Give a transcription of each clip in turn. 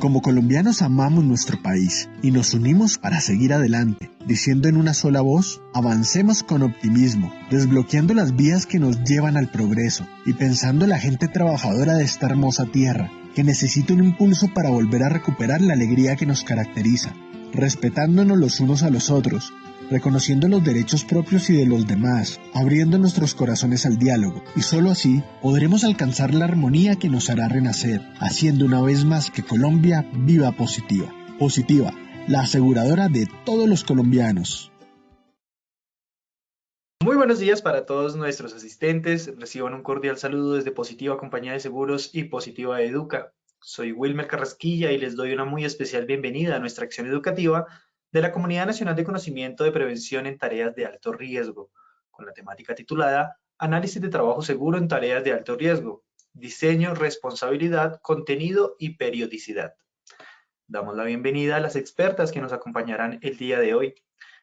Como colombianos amamos nuestro país y nos unimos para seguir adelante, diciendo en una sola voz, avancemos con optimismo, desbloqueando las vías que nos llevan al progreso y pensando en la gente trabajadora de esta hermosa tierra, que necesita un impulso para volver a recuperar la alegría que nos caracteriza, respetándonos los unos a los otros, reconociendo los derechos propios y de los demás, abriendo nuestros corazones al diálogo, y solo así podremos alcanzar la armonía que nos hará renacer, haciendo una vez más que Colombia viva positiva. Positiva, la aseguradora de todos los colombianos. Muy buenos días para todos nuestros asistentes. Reciban un cordial saludo desde Positiva Compañía de Seguros y Positiva Educa. Soy Wilmer Carrasquilla y les doy una muy especial bienvenida a nuestra acción educativa de la Comunidad Nacional de Conocimiento de Prevención en Tareas de Alto Riesgo, con la temática titulada Análisis de Trabajo Seguro en Tareas de Alto Riesgo, Diseño, Responsabilidad, Contenido y Periodicidad. Damos la bienvenida a las expertas que nos acompañarán el día de hoy.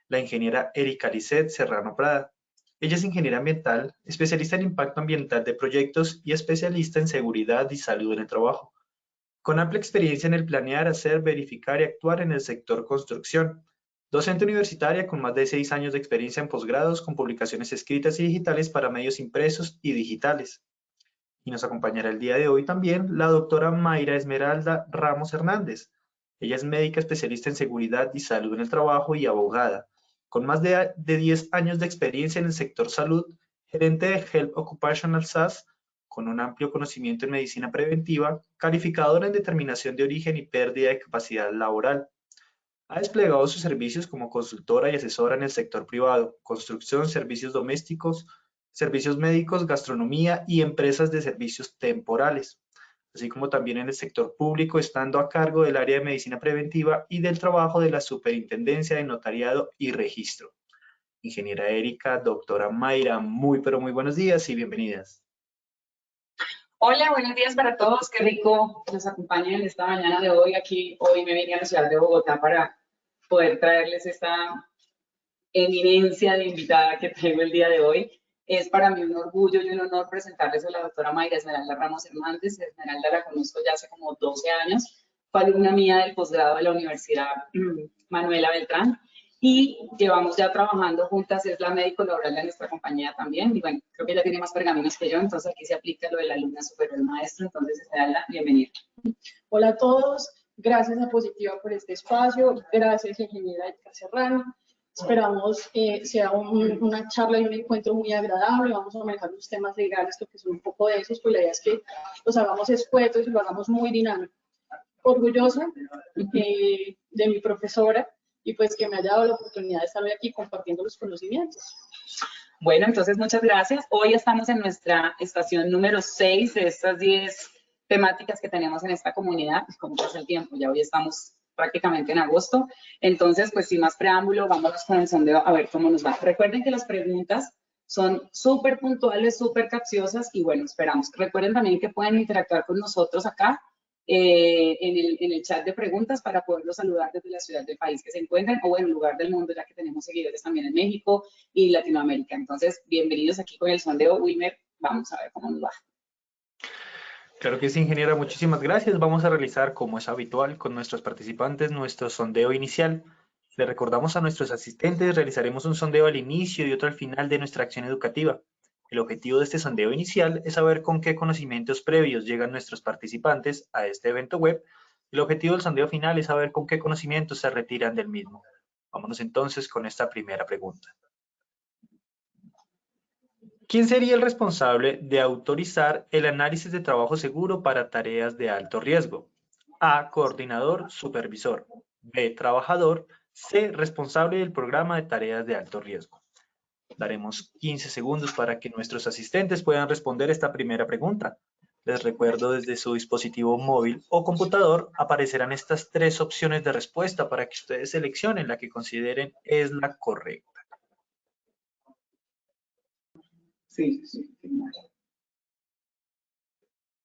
La ingeniera Erika Lisset Serrano Prada. Ella es ingeniera ambiental, especialista en impacto ambiental de proyectos y especialista en seguridad y salud en el trabajo, con amplia experiencia en el planear, hacer, verificar y actuar en el sector construcción. Docente universitaria con más de 6 años de experiencia en posgrados con publicaciones escritas y digitales para medios impresos y digitales. Y nos acompañará el día de hoy también la doctora Mayra Esmeralda Ramos Hernández. Ella es médica especialista en seguridad y salud en el trabajo y abogada, con más de 10 años de experiencia en el sector salud, gerente de Health Occupational SAS, con un amplio conocimiento en medicina preventiva, calificadora en determinación de origen y pérdida de capacidad laboral. Ha desplegado sus servicios como consultora y asesora en el sector privado, construcción, servicios domésticos, servicios médicos, gastronomía y empresas de servicios temporales, así como también en el sector público, estando a cargo del área de medicina preventiva y del trabajo de la Superintendencia de Notariado y Registro. Ingeniera Erika, doctora Mayra, muy pero muy buenos días y bienvenidas. Hola, buenos días para todos. Qué rico que nos acompañen esta mañana de hoy. Hoy me vine a la ciudad de Bogotá para poder traerles esta eminencia de invitada que traigo el día de hoy. Es para mí un orgullo y un honor presentarles a la doctora Mayra Esmeralda Ramos Hernández. Esmeralda la conozco ya hace como 12 años. Fue alumna mía del posgrado de la Universidad Manuela Beltrán. Y llevamos ya trabajando juntas, es la médico laboral de nuestra compañía también, y bueno, creo que ella tiene más pergaminos que yo, entonces aquí se aplica lo de la alumna superior maestro, entonces Esmeralda, bienvenida. Hola a todos, gracias a Positiva por este espacio, gracias ingeniera Erika Serrano, esperamos que sea una charla y un encuentro muy agradable, vamos a manejar los temas legales, que son un poco densos, pues la idea es que los hagamos escuetos y lo hagamos muy dinámico. Orgullosa de mi profesora, y pues que me haya dado la oportunidad de estar hoy aquí compartiendo los conocimientos. Bueno, entonces muchas gracias. Hoy estamos en nuestra estación número 6 de estas 10 temáticas que tenemos en esta comunidad. Como pasa el tiempo, ya hoy estamos prácticamente en agosto. Entonces, pues sin más preámbulo, vámonos con el sondeo a ver cómo nos va. Recuerden que las preguntas son súper puntuales, súper capciosas y bueno, esperamos. Recuerden también que pueden interactuar con nosotros acá en el chat de preguntas para poderlos saludar desde la ciudad del país que se encuentren o en el lugar del mundo, ya que tenemos seguidores también en México y Latinoamérica. Entonces, bienvenidos aquí con el sondeo. Wilmer, vamos a ver cómo nos va. Claro que sí, ingeniera, muchísimas gracias. Vamos a realizar, como es habitual, con nuestros participantes nuestro sondeo inicial. Le recordamos a nuestros asistentes, realizaremos un sondeo al inicio y otro al final de nuestra acción educativa. El objetivo de este sondeo inicial es saber con qué conocimientos previos llegan nuestros participantes a este evento web. El objetivo del sondeo final es saber con qué conocimientos se retiran del mismo. Vámonos entonces con esta primera pregunta. ¿Quién sería el responsable de autorizar el análisis de trabajo seguro para tareas de alto riesgo? A. Coordinador, supervisor. B. Trabajador. C. Responsable del programa de tareas de alto riesgo. Daremos 15 segundos para que nuestros asistentes puedan responder esta primera pregunta. Les recuerdo, desde su dispositivo móvil o computador aparecerán estas 3 opciones de respuesta para que ustedes seleccionen la que consideren es la correcta. Sí.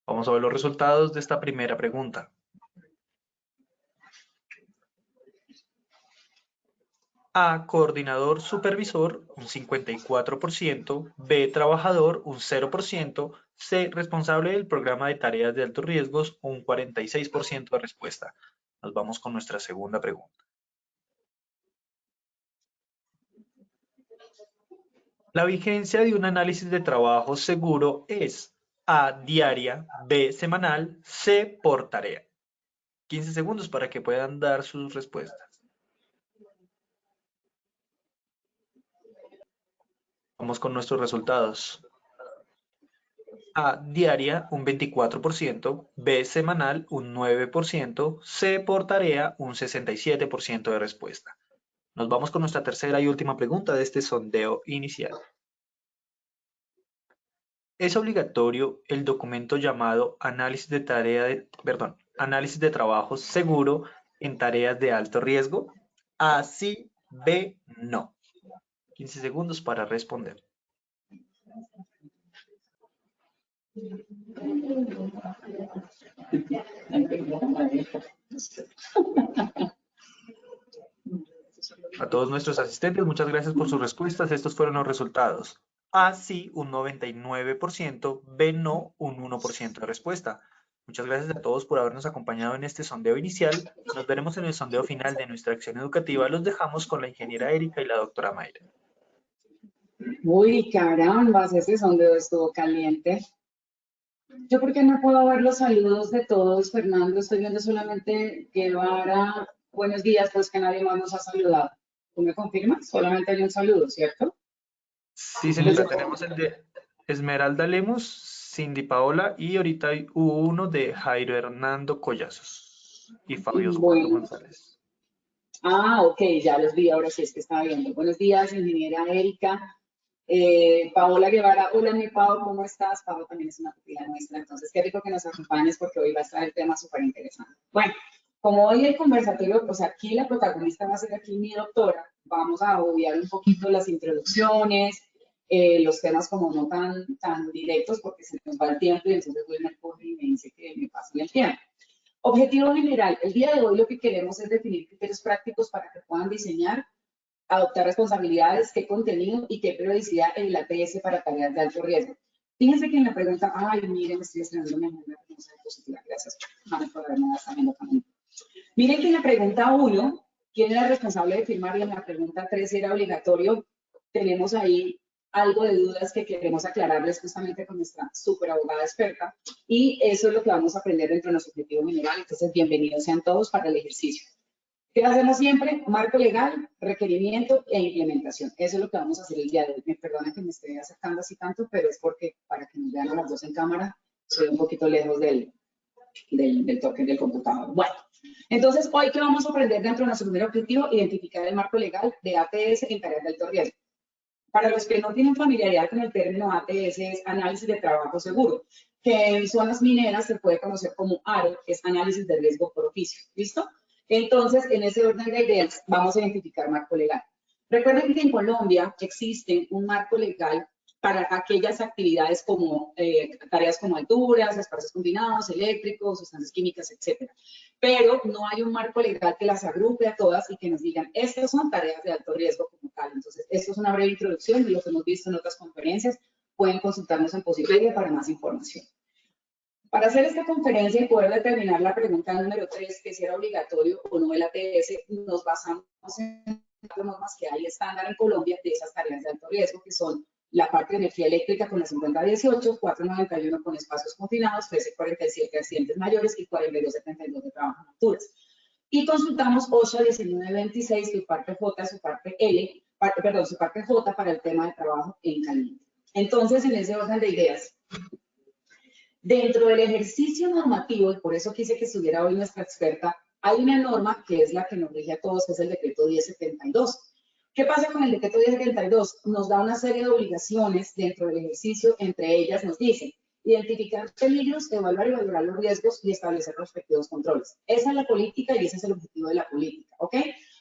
Vamos a ver los resultados de esta primera pregunta. A, coordinador supervisor, un 54%, B, trabajador, un 0%, C, responsable del programa de tareas de altos riesgos, un 46% de respuesta. Nos vamos con nuestra segunda pregunta. La vigencia de un análisis de trabajo seguro es A, diaria, B, semanal, C, por tarea. 15 segundos para que puedan dar sus respuestas. Vamos con nuestros resultados. A, diaria, un 24%, B, semanal, un 9%, C, por tarea, un 67% de respuesta. Nos vamos con nuestra tercera y última pregunta de este sondeo inicial. ¿Es obligatorio el documento llamado análisis de trabajo seguro en tareas de alto riesgo? A, sí, B, no. 15 segundos para responder. A todos nuestros asistentes, muchas gracias por sus respuestas. Estos fueron los resultados. A, sí, un 99%, B, no, un 1% de respuesta. Muchas gracias a todos por habernos acompañado en este sondeo inicial. Nos veremos en el sondeo final de nuestra acción educativa. Los dejamos con la ingeniera Erika y la doctora Mayra. Uy, carambas, ese sondeo estuvo caliente. Yo, ¿por qué no puedo ver los saludos de todos, Fernando? Estoy viendo solamente Guevara. Buenos días, pues que nadie más nos ha saludado. ¿Tú me confirmas? Solamente hay un saludo, ¿cierto? Sí, señora, tenemos el de Esmeralda Lemos, Cindy Paola y ahorita hubo uno de Jairo Hernando Collazos y Fabio Oswaldo Bueno. González. Ah, ok, ya los vi, ahora sí es que estaba viendo. Buenos días, ingeniera Erika. Paola Guevara, hola mi Pau, ¿cómo estás? Pau también es una pupila nuestra, entonces qué rico que nos acompañes porque hoy va a estar el tema súper interesante. Bueno, como hoy el conversatorio, pues aquí la protagonista va a ser aquí mi doctora, vamos a obviar un poquito las introducciones, los temas como no tan directos porque se nos va el tiempo y entonces Wilmer coge y me dice que me pase el tiempo. Objetivo general, el día de hoy lo que queremos es definir criterios prácticos para que puedan diseñar, adoptar responsabilidades, qué contenido y qué periodicidad en el ATS para tareas de alto riesgo. Fíjense que en la pregunta, ay, miren, estoy estrenando mi agenda que no sea positiva, gracias, Juan, por haberme dado esta agenda también. Miren que en la pregunta 1, ¿quién era responsable de firmar? Y en la pregunta 3 era obligatorio. Tenemos ahí algo de dudas que queremos aclararles justamente con nuestra súper abogada experta. Y eso es lo que vamos a aprender dentro de nuestro objetivo general. Entonces, bienvenidos sean todos para el ejercicio. ¿Qué hacemos siempre? Marco legal, requerimiento e implementación. Eso es lo que vamos a hacer el día de hoy. Me perdonen que me esté acercando así tanto, pero es porque para que nos vean a las dos en cámara, estoy un poquito lejos del toque del computador. Bueno, entonces hoy que vamos a aprender dentro de nuestro primer objetivo, identificar el marco legal de ATS en tareas de alto riesgo. Para los que no tienen familiaridad con el término ATS, es análisis de trabajo seguro, que en zonas mineras se puede conocer como ARO, que es análisis de riesgo por oficio. ¿Listo? Entonces, en ese orden de ideas, vamos a identificar marco legal. Recuerden que en Colombia existe un marco legal para aquellas actividades como tareas como alturas, espacios combinados, eléctricos, sustancias químicas, etc. Pero no hay un marco legal que las agrupe a todas y que nos digan, estas son tareas de alto riesgo como tal. Entonces, esto es una breve introducción de lo que hemos visto en otras conferencias. Pueden consultarnos en Posipedia para más información. Para hacer esta conferencia y poder determinar la pregunta número 3, que si era obligatorio o no el ATS, nos basamos en las normas que hay estándar en Colombia de esas tareas de alto riesgo, que son la parte de energía eléctrica con la 5018, 491 con espacios confinados, 1347 accidentes mayores y 4272 de trabajo en alturas. Y consultamos OSHA 1926, su parte J, su parte L, su parte J para el tema de trabajo en caliente. Entonces, en ese orden de ideas, dentro del ejercicio normativo, y por eso quise que estuviera hoy nuestra experta, hay una norma que es la que nos rige a todos, que es el decreto 1072. ¿Qué pasa con el decreto 1072? Nos da una serie de obligaciones dentro del ejercicio, entre ellas nos dice identificar peligros, evaluar y valorar los riesgos y establecer los respectivos controles. Esa es la política y ese es el objetivo de la política, ¿ok?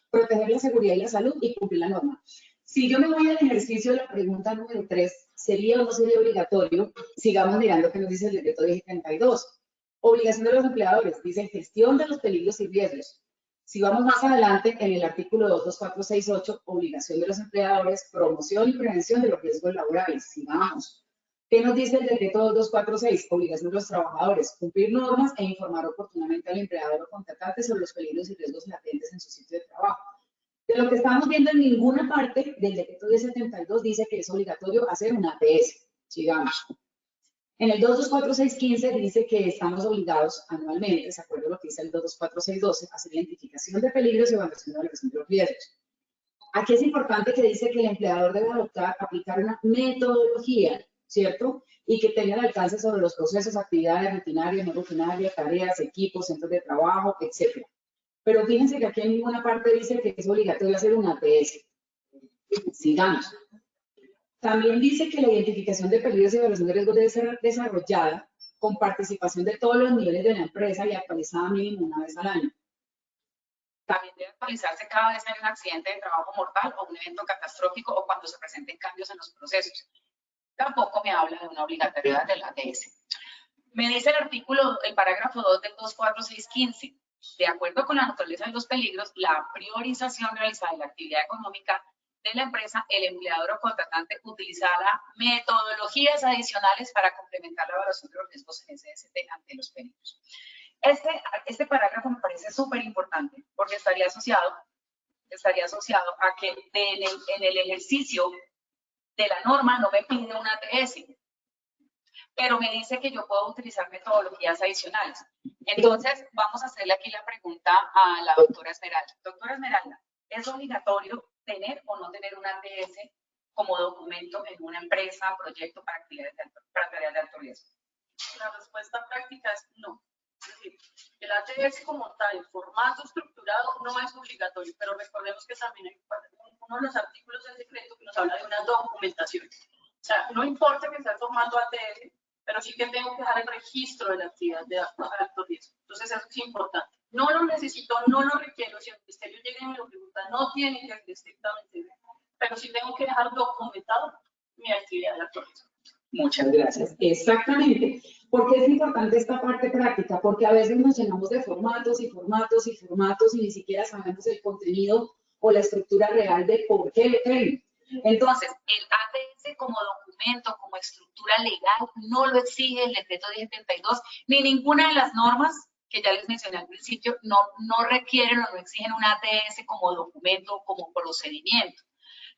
Proteger la seguridad y la salud y cumplir la norma. Si yo me voy al ejercicio de la pregunta número 3, ¿sería o no sería obligatorio? Sigamos mirando qué nos dice el decreto 1072. Obligación de los empleadores, dice gestión de los peligros y riesgos. Si vamos más adelante, en el artículo 22468, obligación de los empleadores, promoción y prevención de los riesgos laborales. Sigamos. ¿Qué nos dice el decreto 2246? Obligación de los trabajadores, cumplir normas e informar oportunamente al empleador o contratante sobre los peligros y riesgos latentes en su sitio de trabajo. De lo que estamos viendo, en ninguna parte del decreto 1072 dice que es obligatorio hacer una ATS. Sigamos. En el 224615 dice que estamos obligados anualmente, de acuerdo a lo que dice el 224612, a hacer identificación de peligros y evaluación de los riesgos. Aquí es importante que dice que el empleador debe aplicar una metodología, ¿cierto? Y que tenga el alcance sobre los procesos, actividades rutinarias, no rutinarias, tareas, equipos, centros de trabajo, etc. Pero fíjense que aquí en ninguna parte dice que es obligatorio hacer una ATS. Sigamos. También dice que la identificación de peligros y evaluación de riesgos debe ser desarrollada con participación de todos los niveles de la empresa y actualizada mínimo una vez al año. También debe actualizarse cada vez que hay un accidente de trabajo mortal o un evento catastrófico o cuando se presenten cambios en los procesos. Tampoco me habla de una obligatoriedad de la ATS. Me dice el parágrafo 2 del 24615. De acuerdo con la naturaleza de los peligros, la priorización realizada en la actividad económica de la empresa, el empleador o contratante utilizará metodologías adicionales para complementar la evaluación de los riesgos en SST ante los peligros. Este parágrafo me parece súper importante porque estaría asociado a que en el ejercicio de la norma no me pide una ATS, pero me dice que yo puedo utilizar metodologías adicionales. Entonces, vamos a hacerle aquí la pregunta a la doctora Esmeralda. Doctora Esmeralda, ¿es obligatorio tener o no tener una ATS como documento en una empresa, proyecto para tareas de alto riesgo? La respuesta práctica es no. Es decir, el ATS como tal, el formato estructurado, no es obligatorio, pero recordemos que también hay uno de los artículos del decreto que nos habla de una documentación. O sea, no importa que sea el formato ATS, pero sí que tengo que dejar el registro de la actividad de alto riesgo. Entonces, eso es importante. No lo necesito, no lo requiero. Si el ministerio llega y me lo pregunta, no tiene que ser estrictamente, pero sí tengo que dejar documentado mi actividad de alto riesgo. Muchas gracias. Exactamente. ¿Por qué es importante esta parte práctica? Porque a veces nos llenamos de formatos y formatos y formatos y ni siquiera sabemos el contenido o la estructura real de por qué lo creen. Entonces, el ATS como documento, como estructura legal, no lo exige el decreto 1072, ni ninguna de las normas que ya les mencioné al principio, no requieren o no exigen un ATS como documento, como procedimiento.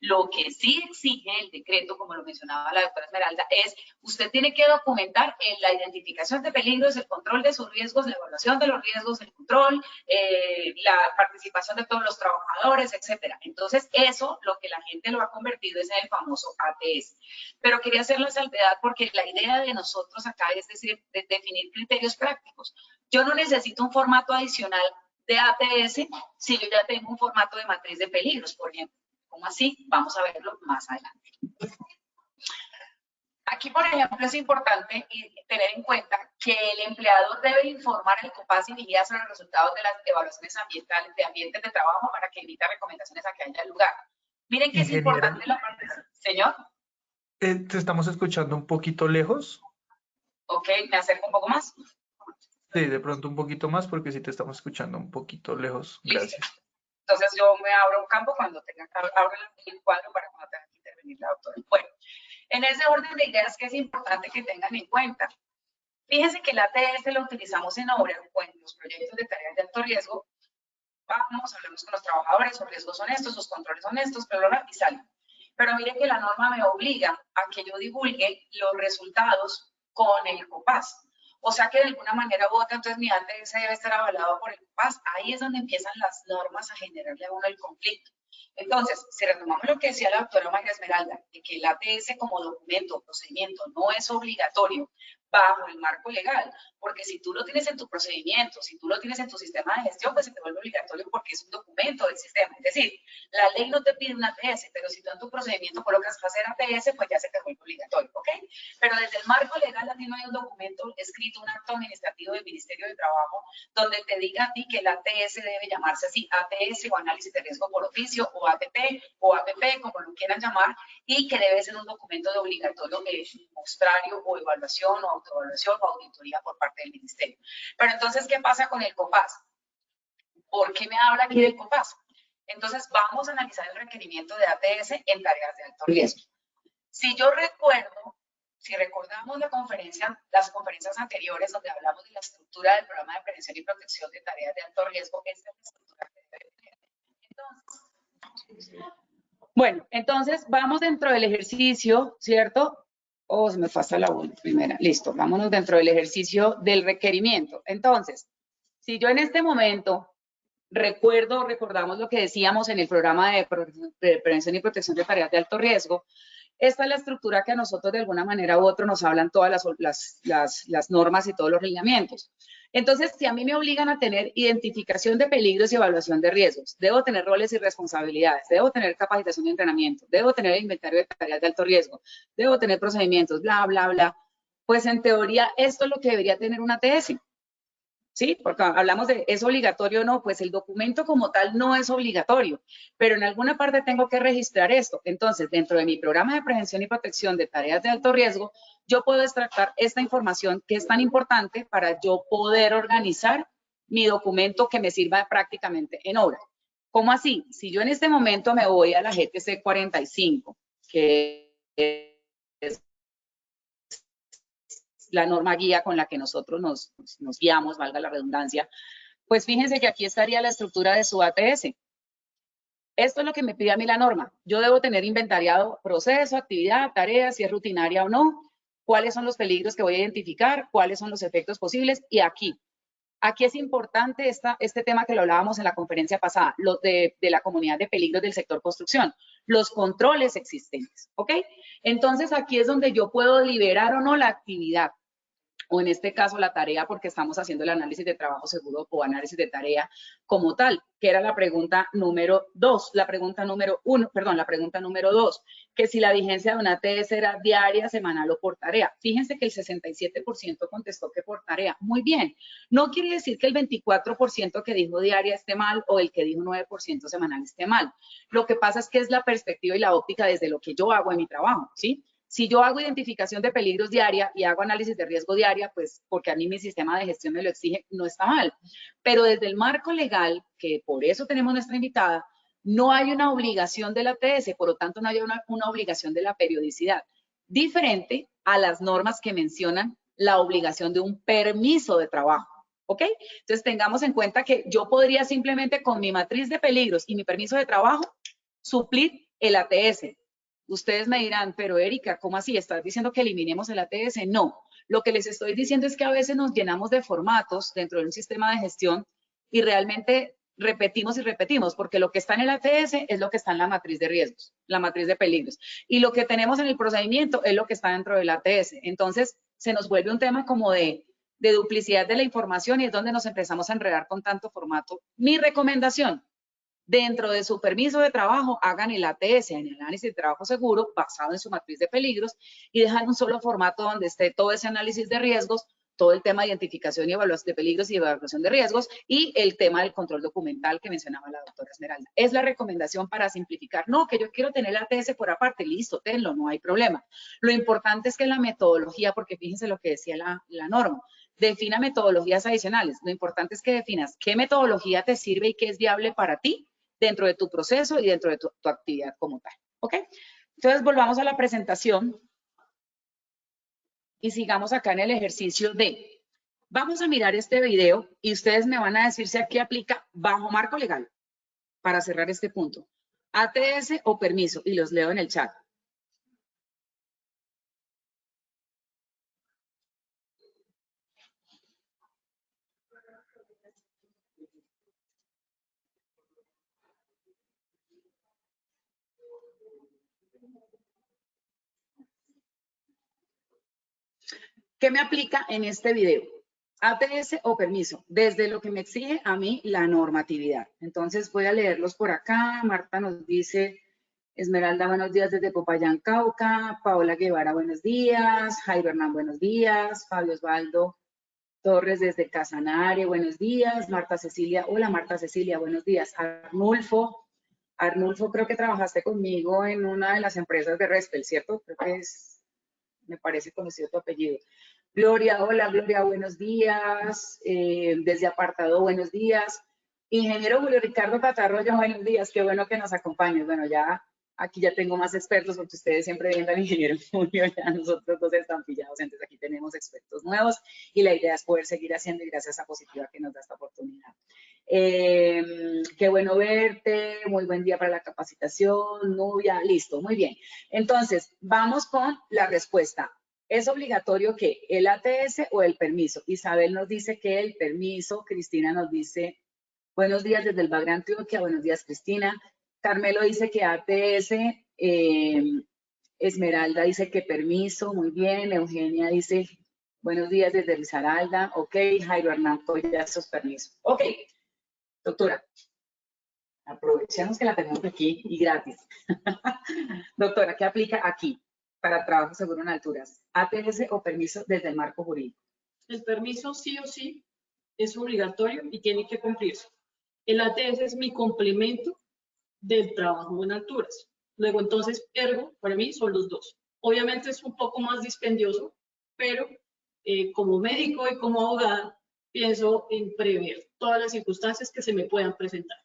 Lo que sí exige el decreto, como lo mencionaba la doctora Esmeralda, es usted tiene que documentar la identificación de peligros, el control de sus riesgos, la evaluación de los riesgos, el control, la participación de todos los trabajadores, etcétera. Entonces, eso lo que la gente lo ha convertido es en el famoso ATS. Pero quería hacer la salvedad porque la idea de nosotros acá es decir, de definir criterios prácticos. Yo no necesito un formato adicional de ATS si yo ya tengo un formato de matriz de peligros, por ejemplo. ¿Cómo así? Vamos a verlo más adelante. Aquí, por ejemplo, es importante tener en cuenta que el empleador debe informar al COPAS y vigila sobre los resultados de las evaluaciones ambientales de ambientes de trabajo para que emita recomendaciones a que haya lugar. Miren que es importante la parte... Señor. Te estamos escuchando un poquito lejos. Ok, ¿me acerco un poco más? Sí, de pronto un poquito más porque sí te estamos escuchando un poquito lejos. Gracias. Listo. Entonces yo me abro un campo cuando abro el cuadro para cuando tenga que intervenir la doctora. Bueno, en ese orden de ideas que es importante que tengan en cuenta. Fíjense que el ATS lo utilizamos en obras o en los proyectos de tareas de alto riesgo. Vamos, hablamos con los trabajadores, sus riesgos son estos, sus controles son estos, y sale. Pero miren que la norma me obliga a que yo divulgue los resultados con el COPAS. O sea que de alguna manera u otra, entonces mi ATS debe estar avalado por el COPAS. Ahí es donde empiezan las normas a generarle a uno el conflicto. Entonces, si retomamos lo que decía la doctora María Esmeralda, de que el ATS como documento o procedimiento no es obligatorio bajo el marco legal, porque si tú lo tienes en tu procedimiento, si tú lo tienes en tu sistema de gestión, pues se te vuelve obligatorio porque es un documento del sistema. Es decir, la ley no te pide un ATS, pero si tú en tu procedimiento colocas hacer ATS, pues ya se te vuelve obligatorio, ¿ok? Pero desde el marco legal, a ti no hay un documento escrito, un acto administrativo del Ministerio de Trabajo, donde te diga a ti que el ATS debe llamarse así, ATS o análisis de riesgo por oficio, o ATP, o APP, como lo quieran llamar, y que debe ser un documento de obligatorio muestrario o evaluación o autoevaluación o auditoría por parte del ministerio. Pero entonces, ¿qué pasa con el COPAS? ¿Por qué me habla aquí del copazo? Entonces, vamos a analizar el requerimiento de ATS en tareas de alto riesgo. Si yo recuerdo, si recordamos las conferencias anteriores donde hablamos de la estructura del programa de prevención y protección de tareas de alto riesgo, esta es la estructura que debe tener. Bueno, entonces vamos dentro del ejercicio, ¿cierto? Oh, se me pasa la primera. Listo, vámonos dentro del ejercicio del requerimiento. Entonces, si yo en este momento recordamos lo que decíamos en el programa de prevención y protección de tareas de alto riesgo, esta es la estructura que a nosotros de alguna manera u otra nos hablan todas las normas y todos los lineamientos. Entonces, si a mí me obligan a tener identificación de peligros y evaluación de riesgos, debo tener roles y responsabilidades, debo tener capacitación y entrenamiento, debo tener el inventario de tareas de alto riesgo, debo tener procedimientos, bla, bla, bla, pues en teoría esto es lo que debería tener una ATS. ¿Sí? Porque hablamos de, ¿es obligatorio o no? Pues el documento como tal no es obligatorio, pero en alguna parte tengo que registrar esto. Entonces, dentro de mi programa de prevención y protección de tareas de alto riesgo, yo puedo extractar esta información que es tan importante para yo poder organizar mi documento que me sirva prácticamente en obra. ¿Cómo así? Si yo en este momento me voy a la GTC 45, que es la norma guía con la que nosotros nos guiamos, valga la redundancia, pues fíjense que aquí estaría la estructura de su ATS. Esto es lo que me pide a mí la norma. Yo debo tener inventariado proceso, actividad, tarea, si es rutinaria o no, cuáles son los peligros que voy a identificar, cuáles son los efectos posibles, y aquí es importante este tema que lo hablábamos en la conferencia pasada, lo de la comunidad de peligros del sector construcción, los controles existentes, ¿ok? Entonces, aquí es donde yo puedo liberar o no la actividad, o en este caso la tarea, porque estamos haciendo el análisis de trabajo seguro o análisis de tarea como tal, que era la pregunta número 2, la pregunta número 2, que si la vigencia de una ATS era diaria, semanal o por tarea. Fíjense que el 67% contestó que por tarea. Muy bien. No quiere decir que el 24% que dijo diaria esté mal o el que dijo 9% semanal esté mal. Lo que pasa es que es la perspectiva y la óptica desde lo que yo hago en mi trabajo, ¿sí? Si yo hago identificación de peligros diaria y hago análisis de riesgo diaria, pues porque a mí mi sistema de gestión me lo exige, no está mal. Pero desde el marco legal, que por eso tenemos nuestra invitada, no hay una obligación de la ATS, por lo tanto no hay una obligación de la periodicidad. Diferente a las normas que mencionan la obligación de un permiso de trabajo. ¿Ok? Entonces tengamos en cuenta que yo podría simplemente con mi matriz de peligros y mi permiso de trabajo suplir el ATS. Ustedes me dirán, pero Erika, ¿cómo así? ¿Estás diciendo que eliminemos el ATS? No. Lo que les estoy diciendo es que a veces nos llenamos de formatos dentro de un sistema de gestión y realmente repetimos y repetimos, porque lo que está en el ATS es lo que está en la matriz de riesgos, la matriz de peligros. Y lo que tenemos en el procedimiento es lo que está dentro del ATS. Entonces, se nos vuelve un tema como de duplicidad de la información y es donde nos empezamos a enredar con tanto formato. Mi recomendación, dentro de su permiso de trabajo, hagan el ATS, en el análisis de trabajo seguro, basado en su matriz de peligros, y dejan un solo formato donde esté todo ese análisis de riesgos, todo el tema de identificación y evaluación de peligros y evaluación de riesgos, y el tema del control documental que mencionaba la doctora Esmeralda. Es la recomendación para simplificar. No, que yo quiero tener el ATS por aparte, listo, tenlo, no hay problema. Lo importante es que la metodología, porque fíjense lo que decía la norma, defina metodologías adicionales. Lo importante es que definas qué metodología te sirve y qué es viable para ti dentro de tu proceso y dentro de tu actividad como tal. ¿Ok? Entonces, volvamos a la presentación y sigamos acá en el ejercicio de, vamos a mirar este video y ustedes me van a decir si aquí aplica bajo marco legal para cerrar este punto. ATS o permiso, y los leo en el chat. ¿Qué me aplica en este video? ATS o permiso, desde lo que me exige a mí la normatividad. Entonces voy a leerlos por acá. Marta nos dice, Esmeralda, buenos días desde Popayán, Cauca. Paola Guevara, buenos días. Jairo Hernán, buenos días. Fabio Osvaldo Torres desde Casanare, buenos días. Marta Cecilia, hola Marta Cecilia, buenos días. Arnulfo, creo que trabajaste conmigo en una de las empresas de Respel, ¿cierto? Creo que es, me parece conocido tu apellido. Gloria, hola Gloria, buenos días. Desde Apartado, buenos días. Ingeniero Julio Ricardo Patarroyo, buenos días, qué bueno que nos acompañes. Bueno, ya aquí ya tengo más expertos porque ustedes siempre viendo al ingeniero Julio, ya nosotros dos están pillados, entonces aquí tenemos expertos nuevos y la idea es poder seguir haciendo y gracias a Positiva que nos da esta oportunidad. Qué bueno verte, muy buen día para la capacitación, Nubia, listo, muy bien. Entonces, vamos con la respuesta. ¿Es obligatorio que el ATS o el permiso? Isabel nos dice que el permiso, Cristina nos dice, buenos días desde el Bagre Antioquia, buenos días Cristina. Carmelo dice que ATS, Esmeralda dice que permiso, muy bien. Eugenia dice, buenos días desde Risaralda, ok. Jairo Hernán Collazos, permiso. Ok, doctora, aprovechemos que la tenemos aquí y gratis. Doctora, ¿qué aplica aquí para trabajo seguro en alturas? ¿ATS o permiso desde el marco jurídico? El permiso sí o sí es obligatorio y tiene que cumplirse. El ATS es mi complemento del trabajo en alturas. Luego, entonces, ergo, para mí son los dos. Obviamente es un poco más dispendioso, pero como médico y como abogada, pienso en prever todas las circunstancias que se me puedan presentar.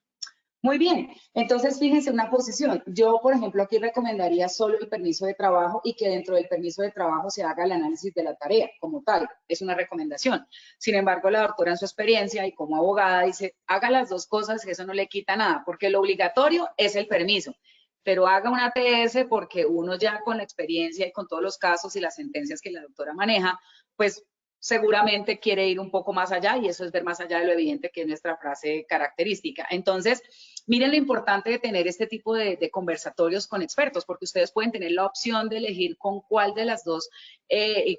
Muy bien, entonces fíjense una posición. Yo, por ejemplo, aquí recomendaría solo el permiso de trabajo y que dentro del permiso de trabajo se haga el análisis de la tarea como tal. Es una recomendación. Sin embargo, la doctora en su experiencia y como abogada dice, haga las dos cosas, que eso no le quita nada, porque lo obligatorio es el permiso. Pero haga una ATS porque uno ya con la experiencia y con todos los casos y las sentencias que la doctora maneja, pues seguramente quiere ir un poco más allá y eso es ver más allá de lo evidente que es nuestra frase característica. Entonces, miren lo importante de tener este tipo de conversatorios con expertos, porque ustedes pueden tener la opción de elegir con cuál de las dos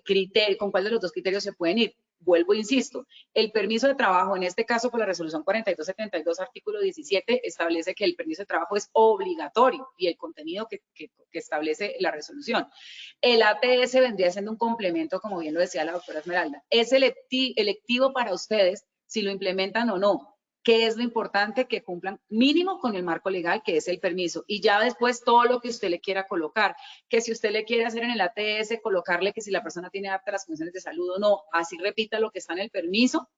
criterios se pueden ir. Vuelvo, insisto, el permiso de trabajo, en este caso por la resolución 4272, artículo 17, establece que el permiso de trabajo es obligatorio y el contenido que establece la resolución. El ATS vendría siendo un complemento, como bien lo decía la doctora Esmeralda. Es electivo para ustedes si lo implementan o no. ¿Qué es lo importante? Que cumplan mínimo con el marco legal, que es el permiso. Y ya después todo lo que usted le quiera colocar. Que si usted le quiere hacer en el ATS, colocarle que si la persona tiene aptas las condiciones de salud o no, así repita lo que está en el permiso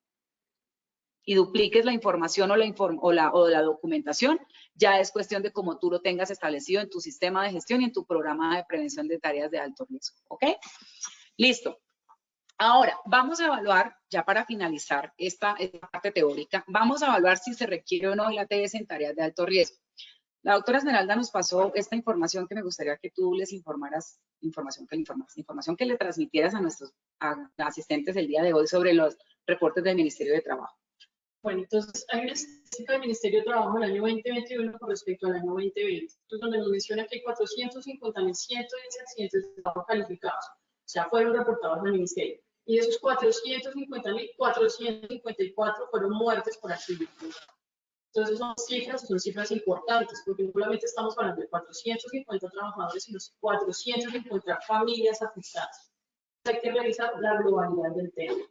y dupliques la información o la documentación, ya es cuestión de cómo tú lo tengas establecido en tu sistema de gestión y en tu programa de prevención de tareas de alto riesgo. ¿Ok? Listo. Ahora, vamos a evaluar, ya para finalizar esta parte teórica, vamos a evaluar si se requiere o no el ATS en tareas de alto riesgo. La doctora Esmeralda nos pasó esta información que me gustaría que tú les informaras, información que le transmitieras a nuestros asistentes el día de hoy sobre los reportes del Ministerio de Trabajo. Bueno, entonces hay una estadística del Ministerio de Trabajo del año 2021 con respecto al año 2020, entonces, donde nos menciona que hay 450.110 accidentes de trabajo calificados, o sea, fueron reportados al Ministerio. Y de esos 450.454 fueron muertes por accidentes. Entonces son cifras importantes, porque no solamente estamos hablando de 450 trabajadores, sino 450 familias afectadas. Hay que revisar la globalidad del tema.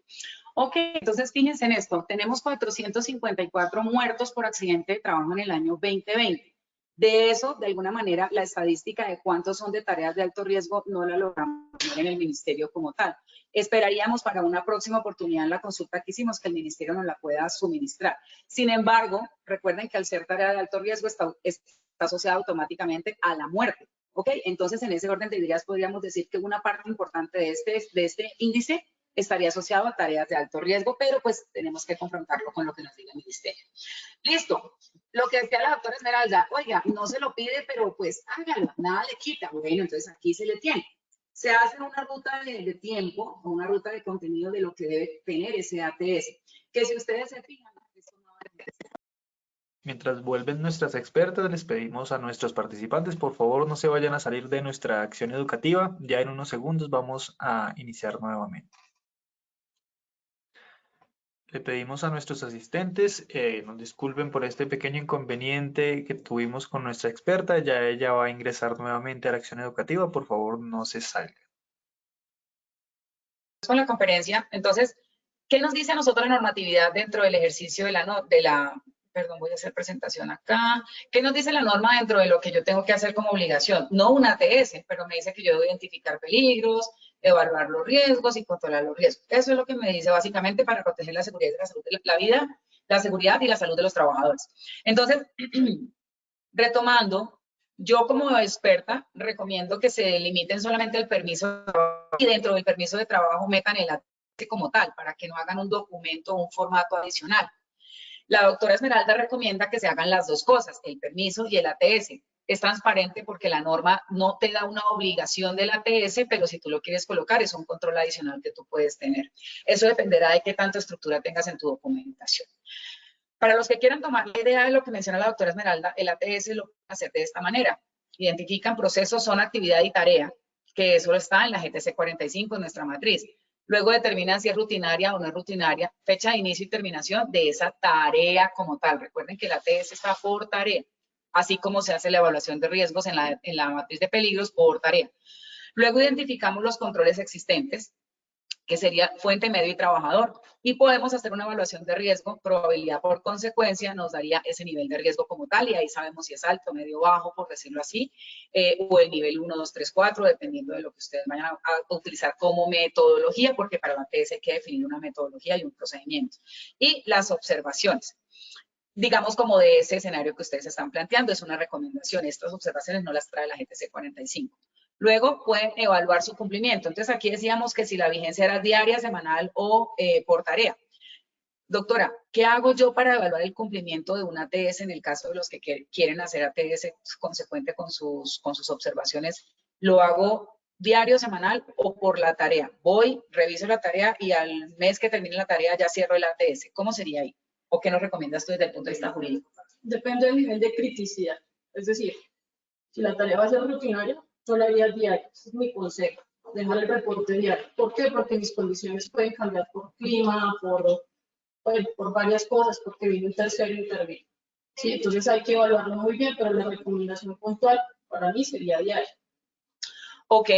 Ok, entonces fíjense en esto. Tenemos 454 muertos por accidente de trabajo en el año 2020. De eso, de alguna manera, la estadística de cuántos son de tareas de alto riesgo no la logramos poner en el ministerio como tal. Esperaríamos para una próxima oportunidad en la consulta que hicimos que el ministerio nos la pueda suministrar. Sin embargo, recuerden que al ser tarea de alto riesgo está asociada automáticamente a la muerte. ¿Ok? Entonces, en ese orden de ideas podríamos decir que una parte importante de este índice estaría asociado a tareas de alto riesgo, pero pues tenemos que confrontarlo con lo que nos diga el ministerio. Listo. Lo que decía la doctora Esmeralda, oiga, no se lo pide, pero pues hágalo, nada le quita. Bueno, entonces aquí se le tiene. Se hace una ruta de tiempo o una ruta de contenido de lo que debe tener ese ATS, que si ustedes se fijan, eso no debe ser. Mientras vuelven nuestras expertas, les pedimos a nuestros participantes, por favor, no se vayan a salir de nuestra acción educativa. Ya en unos segundos vamos a iniciar nuevamente. Le pedimos a nuestros asistentes, nos disculpen por este pequeño inconveniente que tuvimos con nuestra experta. Ya ella va a ingresar nuevamente a la acción educativa. Por favor, no se salgan. Con la conferencia, entonces, ¿qué nos dice a nosotros la normatividad dentro del ejercicio perdón, voy a hacer presentación acá. ¿Qué nos dice la norma dentro de lo que yo tengo que hacer como obligación? No un ATS, pero me dice que yo debo identificar peligros, evaluar los riesgos y controlar los riesgos. Eso es lo que me dice básicamente para proteger la seguridad y la salud de la vida la seguridad y la salud de los trabajadores. Entonces, retomando, yo como experta recomiendo que se limiten solamente el permiso de trabajo y dentro del permiso de trabajo metan el ATS como tal, para que no hagan un documento o un formato adicional. La doctora Esmeralda recomienda que se hagan las dos cosas, el permiso y el ATS. Es transparente porque la norma no te da una obligación del ATS, pero si tú lo quieres colocar es un control adicional que tú puedes tener. Eso dependerá de qué tanta estructura tengas en tu documentación. Para los que quieran tomar la idea de lo que menciona la doctora Esmeralda, el ATS lo pueden hacer de esta manera. Identifican procesos, son actividad y tarea, que eso está en la GTC 45, en nuestra matriz. Luego determinan si es rutinaria o no es rutinaria, fecha de inicio y terminación de esa tarea como tal. Recuerden que el ATS está por tarea, así como se hace la evaluación de riesgos en la matriz de peligros por tarea. Luego identificamos los controles existentes, que sería fuente, medio y trabajador, y podemos hacer una evaluación de riesgo, probabilidad por consecuencia nos daría ese nivel de riesgo como tal, y ahí sabemos si es alto, medio, bajo, por decirlo así, o el nivel 1, 2, 3, 4, dependiendo de lo que ustedes vayan a utilizar como metodología, porque para la ATS hay que definir una metodología y un procedimiento. Y las observaciones. Digamos, como de ese escenario que ustedes están planteando, es una recomendación. Estas observaciones no las trae la GTC 45. Luego pueden evaluar su cumplimiento. Entonces, aquí decíamos que si la vigencia era diaria, semanal o por tarea. Doctora, ¿qué hago yo para evaluar el cumplimiento de una ATS en el caso de los que quieren hacer ATS consecuente con sus observaciones? ¿Lo hago diario, semanal o por la tarea? Voy, reviso la tarea y al mes que termine la tarea ya cierro el ATS. ¿Cómo sería ahí? ¿O qué nos recomiendas tú desde el punto de vista jurídico? Depende del nivel de criticidad. Es decir, si la tarea va a ser rutinaria, yo la haría diaria. Ese es mi consejo. Dejar el reporte diario. ¿Por qué? Porque mis condiciones pueden cambiar por clima, por varias cosas, porque vino un tercero intervino. Sí, entonces hay que evaluarlo muy bien, pero la recomendación puntual para mí sería diaria. Ok,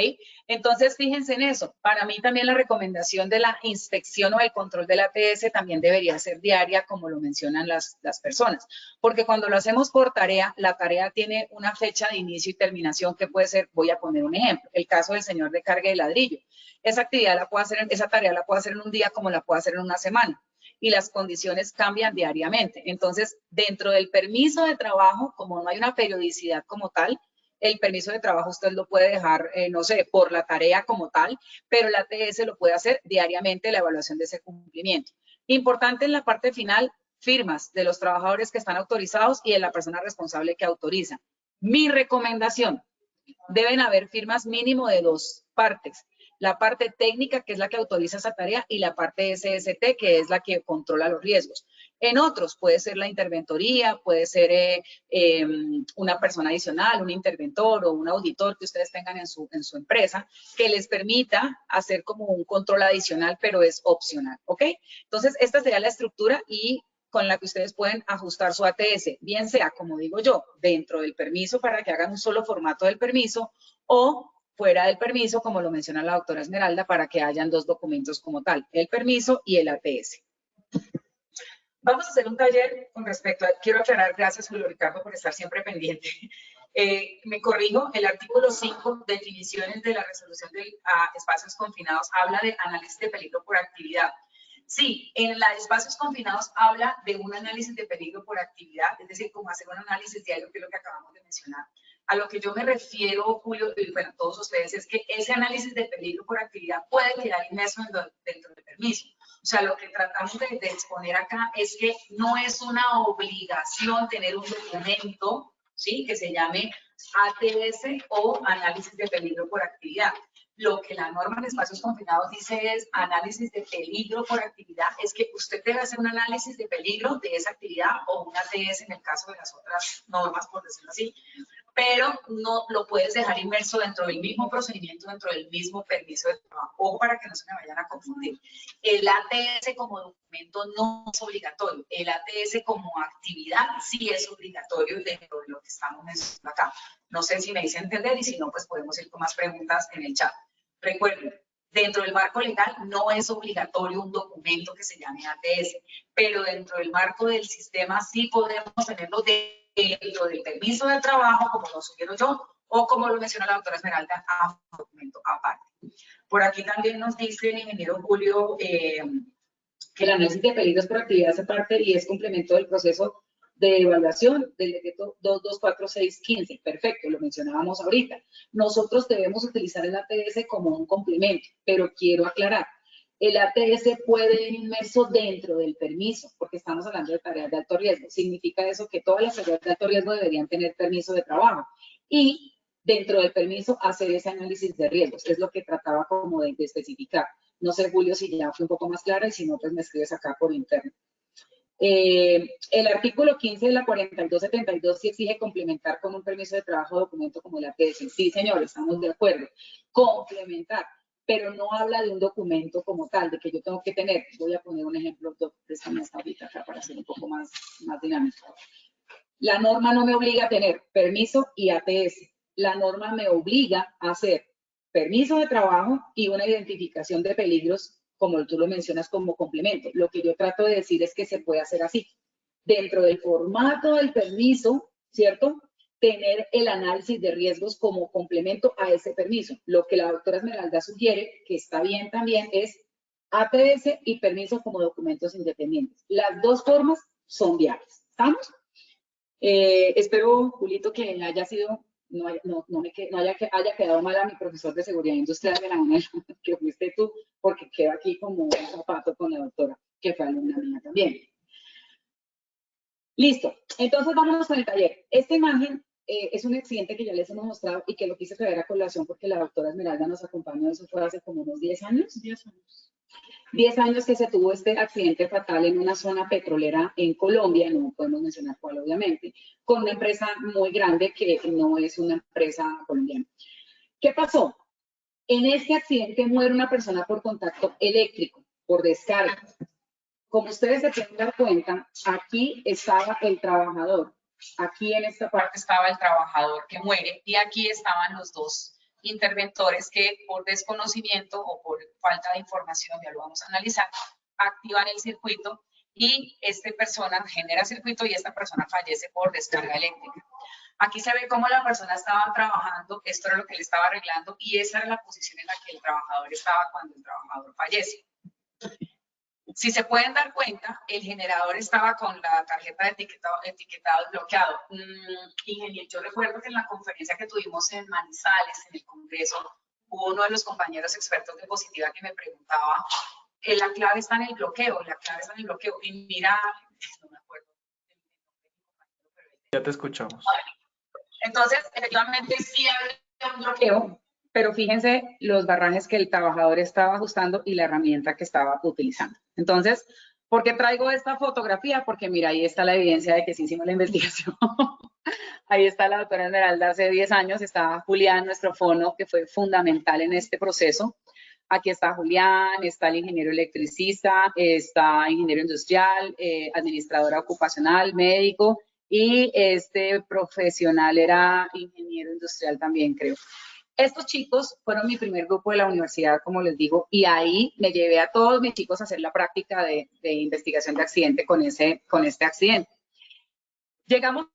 entonces fíjense en eso. Para mí también la recomendación de la inspección o el control del ATS también debería ser diaria, como lo mencionan las personas. Porque cuando lo hacemos por tarea, la tarea tiene una fecha de inicio y terminación que puede ser, voy a poner un ejemplo, el caso del señor de carga de ladrillo. Esa tarea la puedo hacer en un día como la puedo hacer en una semana. Y las condiciones cambian diariamente. Entonces, dentro del permiso de trabajo, como no hay una periodicidad como tal, el permiso de trabajo usted lo puede dejar, no sé, por la tarea como tal, pero la ATS lo puede hacer diariamente, la evaluación de ese cumplimiento. Importante en la parte final, firmas de los trabajadores que están autorizados y de la persona responsable que autoriza. Mi recomendación, deben haber firmas mínimo de dos partes. La parte técnica, que es la que autoriza esa tarea, y la parte SST, que es la que controla los riesgos. En otros puede ser la interventoría, puede ser una persona adicional, un interventor o un auditor que ustedes tengan en su empresa, que les permita hacer como un control adicional, pero es opcional, ¿ok? Entonces, esta sería la estructura y con la que ustedes pueden ajustar su ATS, bien sea, como digo yo, dentro del permiso para que hagan un solo formato del permiso o fuera del permiso, como lo menciona la doctora Esmeralda, para que hayan dos documentos como tal, el permiso y el ATS. Vamos a hacer un taller con respecto a, quiero aclarar, gracias Julio Ricardo por estar siempre pendiente. Me corrijo, el artículo 5, definiciones de la resolución de espacios confinados, habla de análisis de peligro por actividad. Sí, en la de espacios confinados habla de un análisis de peligro por actividad, es decir, como hacer un análisis diario, que es lo que acabamos de mencionar. A lo que yo me refiero, Julio, y bueno, todos ustedes, es que ese análisis de peligro por actividad puede quedar inmerso dentro del permiso. O sea, lo que tratamos de exponer acá es que no es una obligación tener un documento, ¿sí?, que se llame ATS o análisis de peligro por actividad. Lo que la norma en espacios confinados dice es análisis de peligro por actividad, es que usted debe hacer un análisis de peligro de esa actividad o un ATS en el caso de las otras normas, por decirlo así, pero no lo puedes dejar inmerso dentro del mismo procedimiento, dentro del mismo permiso de trabajo. Ojo, para que no se me vayan a confundir. El ATS como documento no es obligatorio. El ATS como actividad sí es obligatorio dentro de lo que estamos mencionando acá. No sé si me hice entender y si no, pues podemos ir con más preguntas en el chat. Recuerden, dentro del marco legal no es obligatorio un documento que se llame ATS, pero dentro del marco del sistema sí podemos tenerlo dentro del permiso de trabajo, como lo sugiero yo, o como lo menciona la doctora Esmeralda, a documento aparte. Por aquí también nos dice el ingeniero Julio El análisis de peligros por actividad hace parte y es complemento del proceso de evaluación del decreto 224615. Perfecto, lo mencionábamos ahorita. Nosotros debemos utilizar el ATS como un complemento, pero quiero aclarar, el ATS puede ir inmerso dentro del permiso, porque estamos hablando de tareas de alto riesgo. Significa eso que todas las tareas de alto riesgo deberían tener permiso de trabajo. Y dentro del permiso hacer ese análisis de riesgos. Es lo que trataba como de especificar. No sé, Julio, si ya fue un poco más clara y si no, pues me escribes acá por interno. El artículo 15 de la 4272 sí exige complementar con un permiso de trabajo documento como el ATS. Sí, señor, estamos de acuerdo. Complementar, pero no habla de un documento como tal, de que yo tengo que tener. Voy a poner un ejemplo de esta ahorita acá para ser un poco más dinámico. La norma no me obliga a tener permiso y ATS. La norma me obliga a hacer permiso de trabajo y una identificación de peligros, como tú lo mencionas, como complemento. Lo que yo trato de decir es que se puede hacer así. Dentro del formato del permiso, ¿cierto? Tener el análisis de riesgos como complemento a ese permiso. Lo que la doctora Esmeralda sugiere, que está bien también, es ATS y permiso como documentos independientes. Las dos formas son viables. ¿Estamos? Espero, Julito, que haya sido, haya quedado mal a mi profesor de seguridad industrial de la UNED, que fuiste tú, porque queda aquí como un zapato con la doctora, que fue alumna mía también. Listo, entonces vámonos con el taller. Esta imagen es un accidente que ya les hemos mostrado y que lo quise traer a colación porque la doctora Esmeralda nos acompañó, eso fue hace como unos 10 años. 10 años. 10 años que se tuvo este accidente fatal en una zona petrolera en Colombia, no podemos mencionar cuál obviamente, con una empresa muy grande que no es una empresa colombiana. ¿Qué pasó? En este accidente muere una persona por contacto eléctrico, por descarga. Como ustedes se pueden dar cuenta, aquí estaba el trabajador, aquí en esta parte estaba el trabajador que muere y aquí estaban los dos interventores que por desconocimiento o por falta de información, ya lo vamos a analizar, activan el circuito y esta persona genera circuito y esta persona fallece por descarga eléctrica. Aquí se ve cómo la persona estaba trabajando, esto era lo que él estaba arreglando y esa era la posición en la que el trabajador estaba cuando el trabajador fallece. Si se pueden dar cuenta, el generador estaba con la tarjeta de etiquetado bloqueado. Ingeniero, yo recuerdo que en la conferencia que tuvimos en Manizales, en el Congreso, hubo uno de los compañeros expertos de Positiva que me preguntaba, la clave está en el bloqueo, la clave está en el bloqueo. Y mira, no me acuerdo. Ya te escuchamos. Entonces, efectivamente, sí había un bloqueo, pero fíjense los barrajes que el trabajador estaba ajustando y la herramienta que estaba utilizando. Entonces, ¿por qué traigo esta fotografía? Porque mira, ahí está la evidencia de que sí hicimos la investigación. Ahí está la doctora Esmeralda hace 10 años, está Julián, nuestro fono, que fue fundamental en este proceso. Aquí está Julián, está el ingeniero electricista, está ingeniero industrial, administradora ocupacional, médico, y este profesional era ingeniero industrial también, creo. Estos chicos fueron mi primer grupo de la universidad, como les digo, y ahí me llevé a todos mis chicos a hacer la práctica de investigación de accidente con este accidente. Llegamos a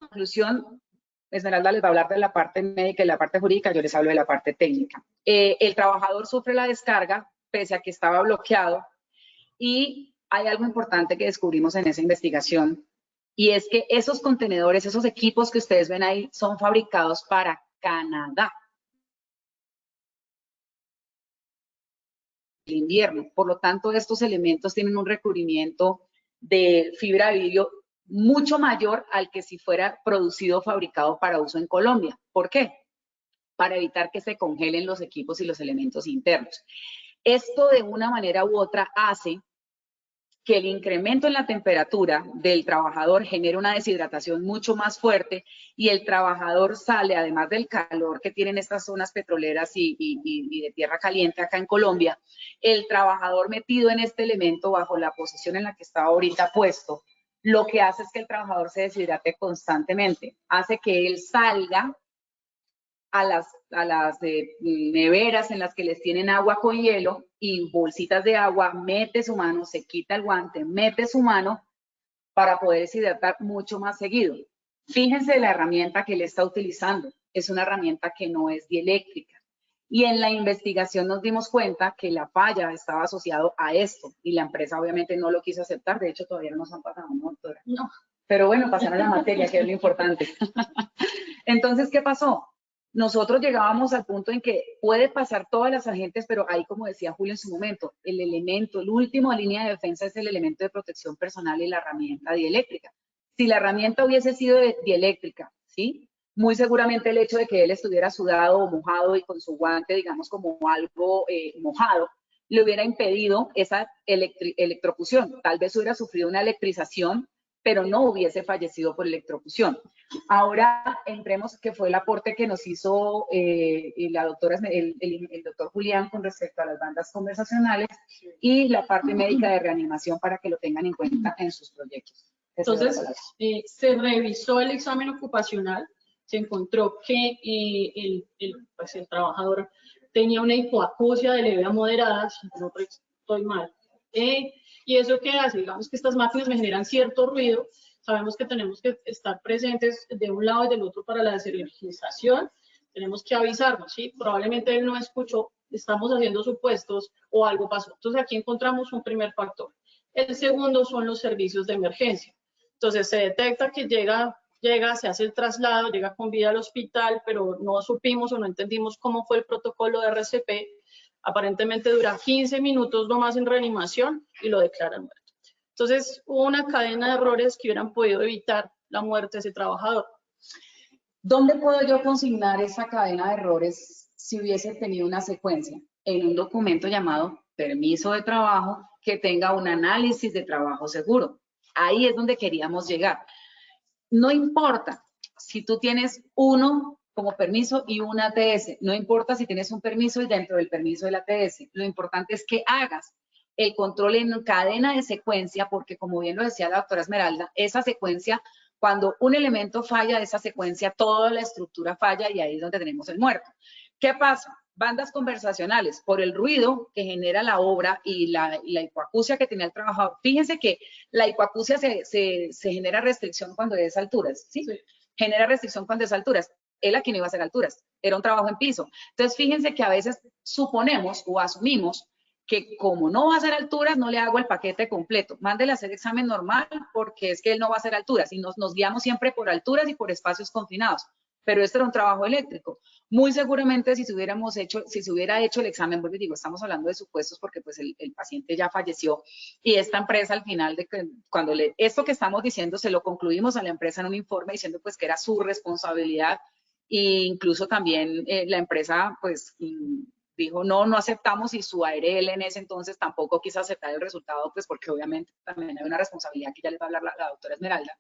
la conclusión, Esmeralda les va a hablar de la parte médica y la parte jurídica, yo les hablo de la parte técnica. El trabajador sufre la descarga, pese a que estaba bloqueado, y hay algo importante que descubrimos en esa investigación, y es que esos contenedores, esos equipos que ustedes ven ahí, son fabricados para Canadá. El invierno. Por lo tanto, estos elementos tienen un recubrimiento de fibra de vidrio mucho mayor al que si fuera producido o fabricado para uso en Colombia. ¿Por qué? Para evitar que se congelen los equipos y los elementos internos. Esto de una manera u otra hace que el incremento en la temperatura del trabajador genere una deshidratación mucho más fuerte y el trabajador sale, además del calor que tienen estas zonas petroleras y de tierra caliente acá en Colombia, el trabajador metido en este elemento bajo la posición en la que estaba ahorita puesto, lo que hace es que el trabajador se deshidrate constantemente, hace que él salga a las neveras en las que les tienen agua con hielo y bolsitas de agua, mete su mano, se quita el guante, mete su mano para poder deshidratar mucho más seguido. Fíjense la herramienta que él está utilizando, es una herramienta que no es dieléctrica Y en la investigación nos dimos cuenta que la falla estaba asociado a esto y la empresa obviamente no lo quiso aceptar. De hecho, todavía no nos han pasado, ¿no, doctora? No. Pero bueno, pasaron la materia, que es lo importante. Entonces, ¿qué pasó? Nosotros llegábamos al punto en que puede pasar todas las agentes, pero ahí, como decía Julio en su momento, el elemento, el último línea de defensa es el elemento de protección personal y la herramienta dieléctrica. Si la herramienta hubiese sido dieléctrica, ¿sí? Muy seguramente el hecho de que él estuviera sudado o mojado y con su guante, digamos, como algo mojado, le hubiera impedido esa electrocución. Tal vez hubiera sufrido una electrización, pero no hubiese fallecido por electrocución. Ahora entremos, que fue el aporte que nos hizo la doctora, el doctor Julián con respecto a las bandas conversacionales y la parte médica de reanimación para que lo tengan en cuenta en sus proyectos. Entonces, se revisó el examen ocupacional, se encontró que pues el trabajador tenía una hipoacusia de leve a moderada, si no estoy mal. ¿Y eso qué hace? Digamos que estas máquinas me generan cierto ruido. Sabemos que tenemos que estar presentes de un lado y del otro para la desenergización. Tenemos que avisarnos, ¿sí? Probablemente él no escuchó, estamos haciendo supuestos o algo pasó. Entonces aquí encontramos un primer factor. El segundo son los servicios de emergencia. Entonces se detecta que llega, se hace el traslado, llega con vida al hospital, pero no supimos o no entendimos cómo fue el protocolo de RCP. Aparentemente dura 15 minutos nomás en reanimación y lo declaran muerto. Entonces, hubo una cadena de errores que hubieran podido evitar la muerte de ese trabajador. ¿Dónde puedo yo consignar esa cadena de errores si hubiese tenido una secuencia? En un documento llamado permiso de trabajo que tenga un análisis de trabajo seguro. Ahí es donde queríamos llegar. No importa si tú tienes uno como permiso y un ATS, no importa si tienes un permiso y dentro del permiso del ATS, lo importante es que hagas el control en cadena de secuencia, porque como bien lo decía la doctora Esmeralda, esa secuencia, cuando un elemento falla de esa secuencia, toda la estructura falla y ahí es donde tenemos el muerto. ¿Qué pasa? Bandas conversacionales, por el ruido que genera la obra y la hipoacusia que tenía el trabajador. Fíjense que la hipoacusia se genera restricción cuando es alturas, ¿sí? Sí. Genera restricción cuando es alturas. Él aquí no iba a hacer alturas, era un trabajo en piso. Entonces, fíjense que a veces suponemos o asumimos que como no va a hacer alturas, no le hago el paquete completo. Mándele a hacer examen normal porque es que él no va a hacer alturas y nos guiamos siempre por alturas y por espacios confinados. Pero este era un trabajo eléctrico. Muy seguramente si se hubiera hecho el examen, porque digo, estamos hablando de supuestos porque pues el paciente ya falleció y esta empresa al final, cuando esto que estamos diciendo se lo concluimos a la empresa en un informe diciendo pues que era su responsabilidad e incluso también la empresa pues dijo no aceptamos y su ARL en ese entonces tampoco quiso aceptar el resultado pues porque obviamente también hay una responsabilidad que ya les va a hablar la doctora Esmeralda.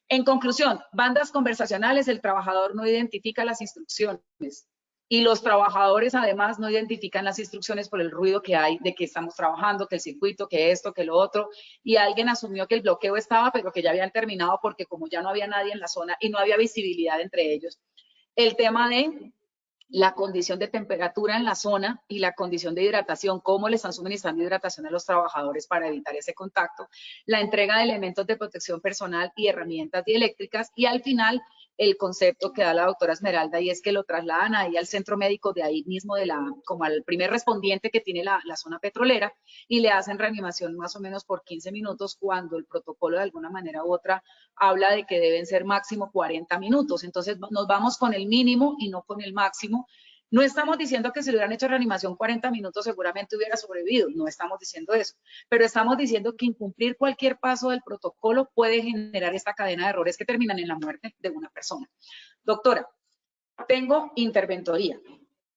En conclusión, bandas conversacionales, el trabajador no identifica las instrucciones y los trabajadores además no identifican las instrucciones por el ruido que hay de que estamos trabajando, que el circuito, que esto, que lo otro, y alguien asumió que el bloqueo estaba, pero que ya habían terminado porque como ya no había nadie en la zona y no había visibilidad entre ellos. El tema de la condición de temperatura en la zona y la condición de hidratación, cómo le están suministrando hidratación a los trabajadores para evitar ese contacto, la entrega de elementos de protección personal y herramientas dieléctricas y al final el concepto que da la doctora Esmeralda y es que lo trasladan ahí al centro médico de ahí mismo, como al primer respondiente que tiene la zona petrolera y le hacen reanimación más o menos por 15 minutos cuando el protocolo de alguna manera u otra habla de que deben ser máximo 40 minutos. Entonces nos vamos con el mínimo y no con el máximo. No estamos diciendo que si le hubieran hecho reanimación 40 minutos seguramente hubiera sobrevivido, no estamos diciendo eso, pero estamos diciendo que incumplir cualquier paso del protocolo puede generar esta cadena de errores que terminan en la muerte de una persona. Doctora, tengo interventoría,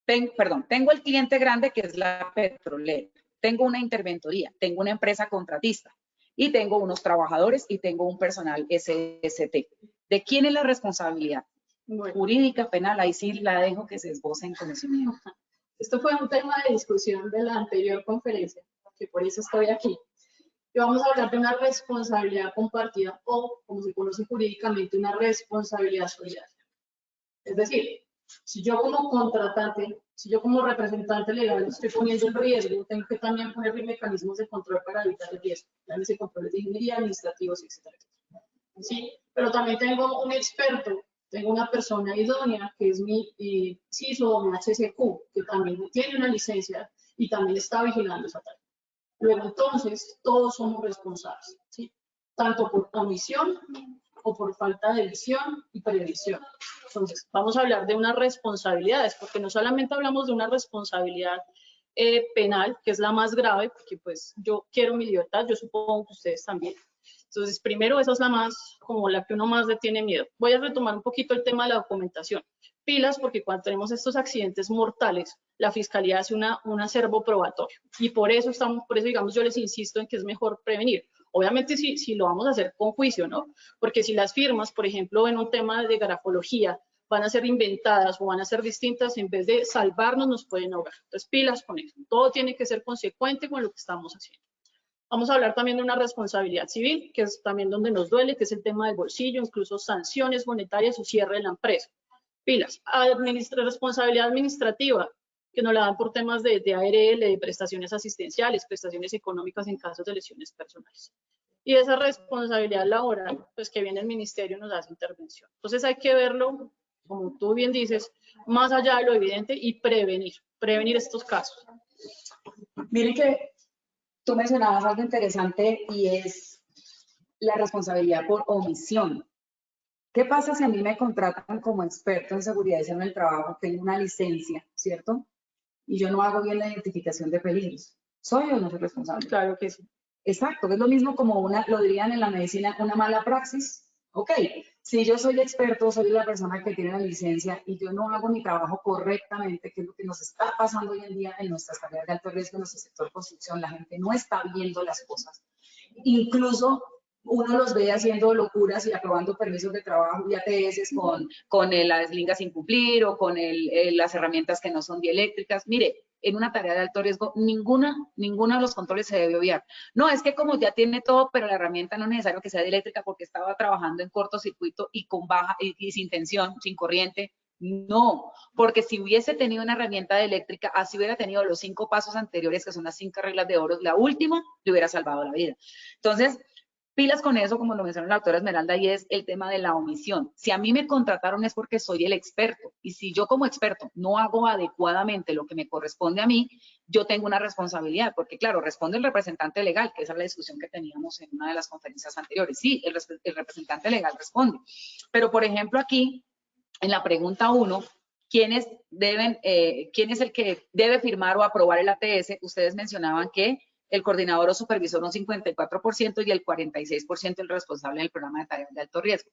tengo el cliente grande que es la petrolera, tengo una interventoría, tengo una empresa contratista y tengo unos trabajadores y tengo un personal SST. ¿De quién es la responsabilidad? Bueno, jurídica, penal, ahí sí la dejo que se esboce en conocimiento. Esto fue un tema de discusión de la anterior conferencia, que por eso estoy aquí. Y vamos a hablar de una responsabilidad compartida o, como se conoce jurídicamente, una responsabilidad solidaria. Es decir, si yo como contratante, si yo como representante legal estoy poniendo en riesgo, tengo que también poner mecanismos de control para evitar el riesgo, llámese controles de ingeniería, administrativos, etc. Sí, pero también tengo un experto Tengo una persona idónea que es mi CISO o mi HSQ, que también tiene una licencia y también está vigilando esa tarea. Luego, entonces, todos somos responsables, ¿sí? Tanto por omisión o por falta de visión y previsión. Entonces, vamos a hablar de unas responsabilidades, porque no solamente hablamos de una responsabilidad penal, que es la más grave, porque pues yo quiero mi libertad, yo supongo que ustedes también. Entonces, primero, esa es la más, como la que uno más le tiene miedo. Voy a retomar un poquito el tema de la documentación. Pilas, porque cuando tenemos estos accidentes mortales, la Fiscalía hace un acervo probatorio. Y por eso, digamos, yo les insisto en que es mejor prevenir. Obviamente, si lo vamos a hacer con juicio, ¿no? Porque si las firmas, por ejemplo, en un tema de grafología, van a ser inventadas o van a ser distintas, en vez de salvarnos, nos pueden ahogar. Entonces, pilas con eso. Todo tiene que ser consecuente con lo que estamos haciendo. Vamos a hablar también de una responsabilidad civil, que es también donde nos duele, que es el tema del bolsillo, incluso sanciones monetarias o cierre de la empresa. Pilas. Responsabilidad administrativa, que nos la dan por temas de ARL, de prestaciones asistenciales, prestaciones económicas en casos de lesiones personales. Y esa responsabilidad laboral, pues que viene el ministerio nos hace intervención. Entonces hay que verlo, como tú bien dices, más allá de lo evidente y prevenir estos casos. Miren que tú mencionabas algo interesante y es la responsabilidad por omisión. ¿Qué pasa si a mí me contratan como experto en seguridad y salud en el trabajo, tengo una licencia, ¿cierto? Y yo no hago bien la identificación de peligros? ¿Soy o no soy responsable? Claro que sí. Exacto, es lo mismo como lo dirían en la medicina, una mala praxis. Ok, si yo soy experto, soy la persona que tiene la licencia y yo no hago mi trabajo correctamente, que es lo que nos está pasando hoy en día en nuestras tareas de alto riesgo, en nuestro sector construcción, la gente no está viendo las cosas. Incluso uno los ve haciendo locuras y aprobando permisos de trabajo y ATS con las lingas sin cumplir o con las herramientas que no son dieléctricas. Mire, en una tarea de alto riesgo, ninguno de los controles se debe obviar. No, es que como ya tiene todo, pero la herramienta no es necesario que sea dieléctrica porque estaba trabajando en cortocircuito y con baja y sin tensión, sin corriente. No, porque si hubiese tenido una herramienta eléctrica, así hubiera tenido los 5 pasos anteriores, que son las 5 reglas de oro, la última le hubiera salvado la vida. Entonces, pilas con eso, como lo mencionó la doctora Esmeralda, y es el tema de la omisión. Si a mí me contrataron es porque soy el experto, y si yo como experto no hago adecuadamente lo que me corresponde a mí, yo tengo una responsabilidad, porque claro, responde el representante legal, que esa es la discusión que teníamos en una de las conferencias anteriores. Sí, el representante legal responde. Pero, por ejemplo, aquí, en la pregunta 1, ¿quién es el que debe firmar o aprobar el ATS? Ustedes mencionaban que el coordinador o supervisor un 54% y el 46% el responsable del programa de tareas de alto riesgo.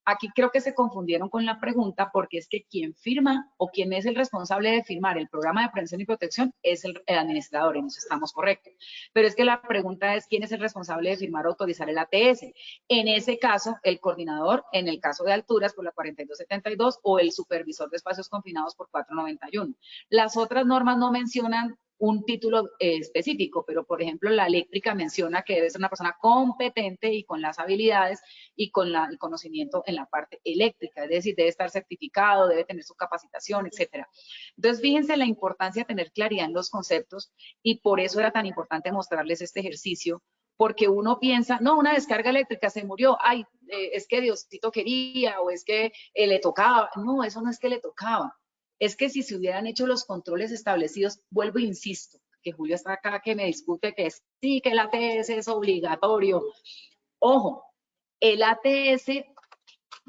Aquí creo que se confundieron con la pregunta porque es que quien firma o quien es el responsable de firmar el programa de prevención y protección es el administrador, y en eso estamos correctos. Pero es que la pregunta es quién es el responsable de firmar o autorizar el ATS. En ese caso, el coordinador, en el caso de alturas por la 4272 o el supervisor de espacios confinados por 491. Las otras normas no mencionan un título específico, pero por ejemplo la eléctrica menciona que debe ser una persona competente y con las habilidades y con el conocimiento en la parte eléctrica, es decir, debe estar certificado, debe tener su capacitación, etcétera. Entonces, fíjense la importancia de tener claridad en los conceptos y por eso era tan importante mostrarles este ejercicio, porque uno piensa, no, una descarga eléctrica se murió, ay, es que Diosito quería o es que le tocaba. No, eso no es que le tocaba. Es que si se hubieran hecho los controles establecidos, vuelvo e insisto, que Julio está acá que me discute que sí, que el ATS es obligatorio. Ojo, el ATS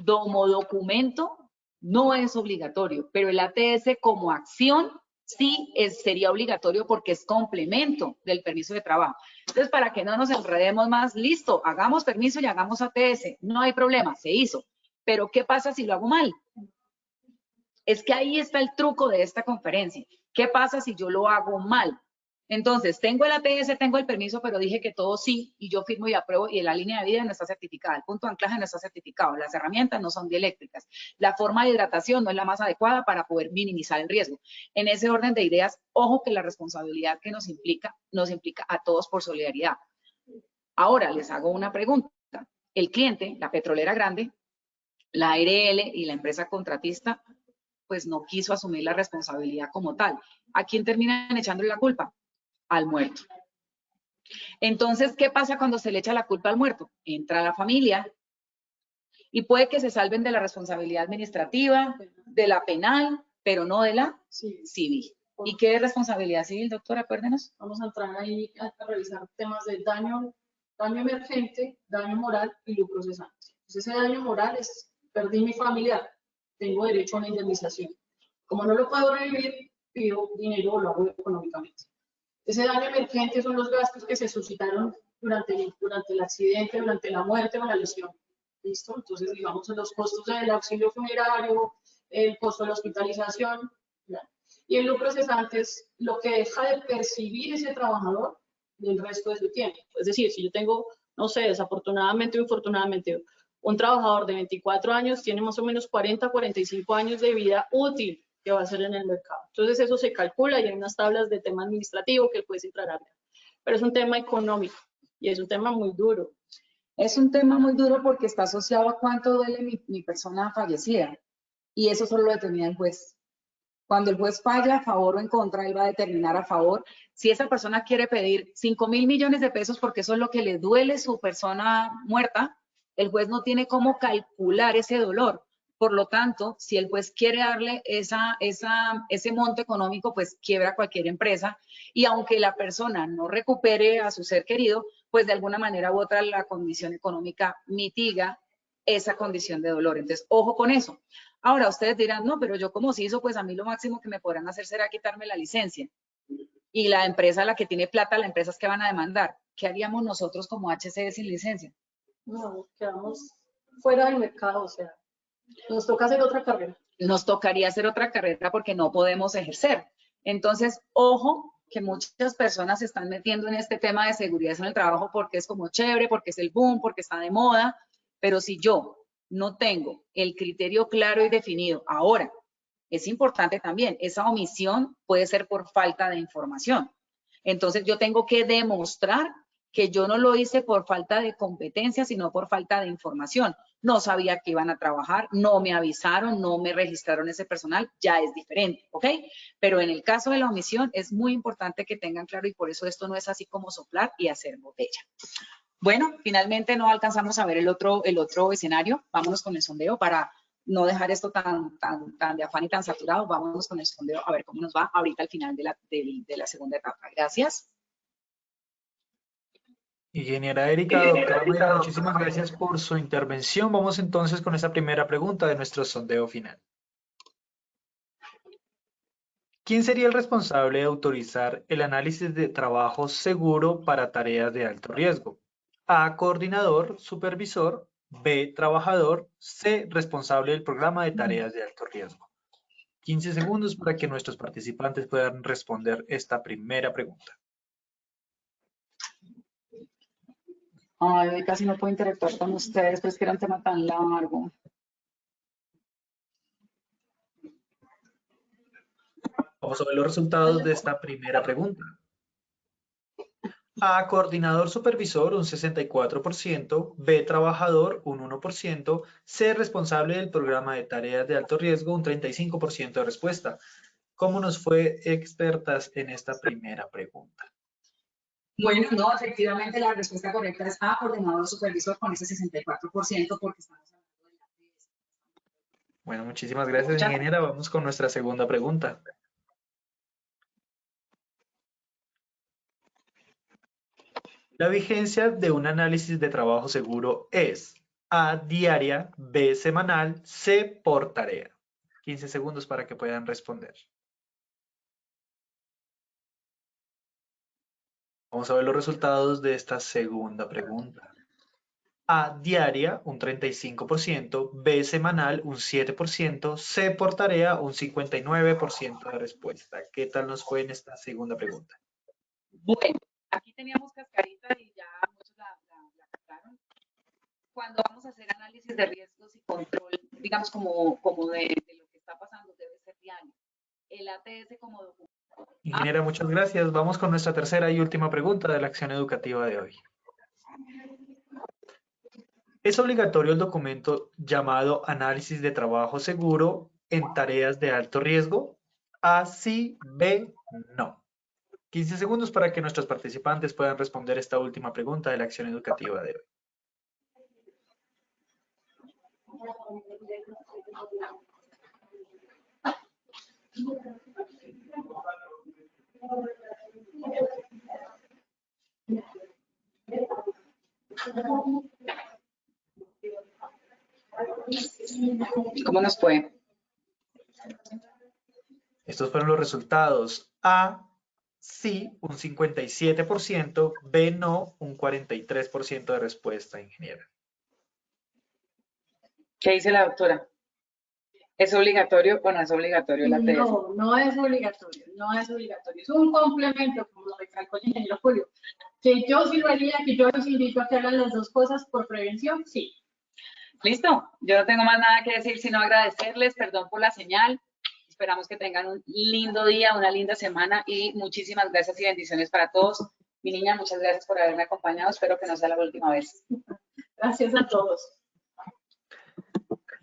como documento no es obligatorio, pero el ATS como acción sí sería obligatorio porque es complemento del permiso de trabajo. Entonces, para que no nos enredemos más, listo, hagamos permiso y hagamos ATS, no hay problema, se hizo. Pero, ¿qué pasa si lo hago mal? Es que ahí está el truco de esta conferencia. ¿Qué pasa si yo lo hago mal? Entonces, tengo el ATS, tengo el permiso, pero dije que todo sí, y yo firmo y apruebo, y la línea de vida no está certificada, el punto de anclaje no está certificado, las herramientas no son dieléctricas, la forma de hidratación no es la más adecuada para poder minimizar el riesgo. En ese orden de ideas, ojo que la responsabilidad que nos implica a todos por solidaridad. Ahora, les hago una pregunta. El cliente, la petrolera grande, la ARL y la empresa contratista, pues no quiso asumir la responsabilidad como tal. ¿A quién terminan echándole la culpa? Al muerto. Entonces, ¿qué pasa cuando se le echa la culpa al muerto? Entra la familia Y puede que se salven de la responsabilidad administrativa, de la penal, pero no de la Sí. civil. ¿Y qué es responsabilidad civil, doctora? Acuérdenos. Vamos a entrar ahí a revisar temas de daño emergente, daño moral y lucro cesante. Entonces, ese daño moral es, perdí mi familiar, tengo derecho a una indemnización. Como no lo puedo revivir, pido dinero o lo hago económicamente. Ese daño emergente son los gastos que se suscitaron durante el accidente, durante la muerte o la lesión. ¿Listo? Entonces, digamos, los costos del auxilio funerario, el costo de la hospitalización. ¿Ya? Y el lucro cesante es lo que deja de percibir ese trabajador del resto de su tiempo. Es decir, si yo tengo, no sé, desafortunadamente o infortunadamente, un trabajador de 24 años tiene más o menos 40, 45 años de vida útil que va a ser en el mercado. Entonces eso se calcula y hay unas tablas de tema administrativo que puedes entrar a ver. Pero es un tema económico y es un tema muy duro. Es un tema muy duro porque está asociado a cuánto duele mi persona fallecida. Y eso solo lo determina el juez. Cuando el juez falla a favor o en contra, él va a determinar a favor. Si esa persona quiere pedir 5.000 millones de pesos porque eso es lo que le duele su persona muerta, el juez no tiene cómo calcular ese dolor. Por lo tanto, si el juez quiere darle ese monto económico, pues quiebra cualquier empresa. Y aunque la persona no recupere a su ser querido, pues de alguna manera u otra la condición económica mitiga esa condición de dolor. Entonces, ojo con eso. Ahora, ustedes dirán, no, pero yo como CISO, pues a mí lo máximo que me podrán hacer será quitarme la licencia. Y la empresa, la que tiene plata, la empresa es que van a demandar. ¿Qué haríamos nosotros como HCE sin licencia? No, quedamos fuera del mercado, o sea, nos toca hacer otra carrera. Nos tocaría hacer otra carrera porque no podemos ejercer. Entonces, ojo, que muchas personas se están metiendo en este tema de seguridad en el trabajo porque es como chévere, porque es el boom, porque está de moda, pero si yo no tengo el criterio claro y definido, ahora, es importante también, esa omisión puede ser por falta de información. Entonces, yo tengo que demostrar que yo no lo hice por falta de competencia, sino por falta de información. No sabía que iban a trabajar, no me avisaron, no me registraron ese personal, ya es diferente, ¿ok? Pero en el caso de la omisión es muy importante que tengan claro y por eso esto no es así como soplar y hacer botella. Bueno, finalmente no alcanzamos a ver el otro escenario. Vámonos con el sondeo para no dejar esto tan de afán y tan saturado. Vámonos con el sondeo a ver cómo nos va ahorita al final de la segunda etapa. Gracias. Ingeniera Erika, doctora Mayra, muchísimas gracias por su intervención. Vamos entonces con esta primera pregunta de nuestro sondeo final. ¿Quién sería el responsable de autorizar el análisis de trabajo seguro para tareas de alto riesgo? A, coordinador, supervisor, B, trabajador, C, responsable del programa de tareas de alto riesgo. 15 segundos para que nuestros participantes puedan responder esta primera pregunta. Ay, casi no puedo interactuar con ustedes, pero es que era un tema tan largo. Vamos a ver los resultados de esta primera pregunta. A, coordinador supervisor, un 64%, B, trabajador, un 1%, C, responsable del programa de tareas de alto riesgo, un 35% de respuesta. ¿Cómo nos fue, expertas, en esta primera pregunta? Bueno, no, efectivamente la respuesta correcta es A, coordinador supervisor con ese 64% porque estamos hablando de la ATS. Bueno, muchísimas gracias, ingeniera. Vamos con nuestra segunda pregunta. La vigencia de un análisis de trabajo seguro es A, diaria, B, semanal, C, por tarea. 15 segundos para que puedan responder. Vamos a ver los resultados de esta segunda pregunta. A, diaria, un 35%, B, semanal, un 7%, C, por tarea, un 59% de respuesta. ¿Qué tal nos fue en esta segunda pregunta? Bueno, aquí teníamos cascarita y ya muchos la captaron. Cuando vamos a hacer análisis de riesgos y control, digamos como de lo que está pasando, debe ser diario. El ATS como documento. Ingeniera, muchas gracias. Vamos con nuestra tercera y última pregunta de la acción educativa de hoy. ¿Es obligatorio el documento llamado análisis de trabajo seguro en tareas de alto riesgo? A, sí, B, no. 15 segundos para que nuestros participantes puedan responder esta última pregunta de la acción educativa de hoy. ¿Cómo nos fue? Estos fueron los resultados. A, sí, un 57%, B, no, un 43% de respuesta, ingeniera. ¿Qué dice la doctora? ¿Es obligatorio o no es obligatorio la ATS? No, no es obligatorio, no es obligatorio. Es un complemento, como lo recalcó el ingeniero Julio. Que yo sí lo haría, que yo los invito a que hagan las dos cosas por prevención, sí. Listo, yo no tengo más nada que decir sino agradecerles, perdón por la señal. Esperamos que tengan un lindo día, una linda semana y muchísimas gracias y bendiciones para todos. Mi niña, muchas gracias por haberme acompañado. Espero que no sea la última vez. Gracias a todos.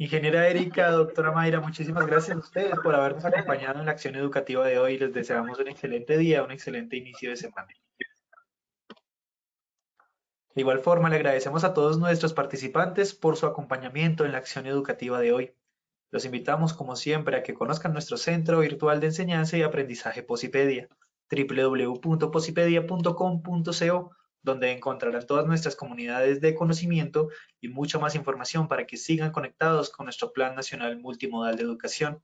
Ingeniera Erika, doctora Mayra, muchísimas gracias a ustedes por habernos acompañado en la acción educativa de hoy. Les deseamos un excelente día, un excelente inicio de semana. De igual forma, le agradecemos a todos nuestros participantes por su acompañamiento en la acción educativa de hoy. Los invitamos, como siempre, a que conozcan nuestro Centro Virtual de Enseñanza y Aprendizaje Posipedia, www.posipedia.com.co, donde encontrarán todas nuestras comunidades de conocimiento y mucha más información para que sigan conectados con nuestro Plan Nacional Multimodal de Educación.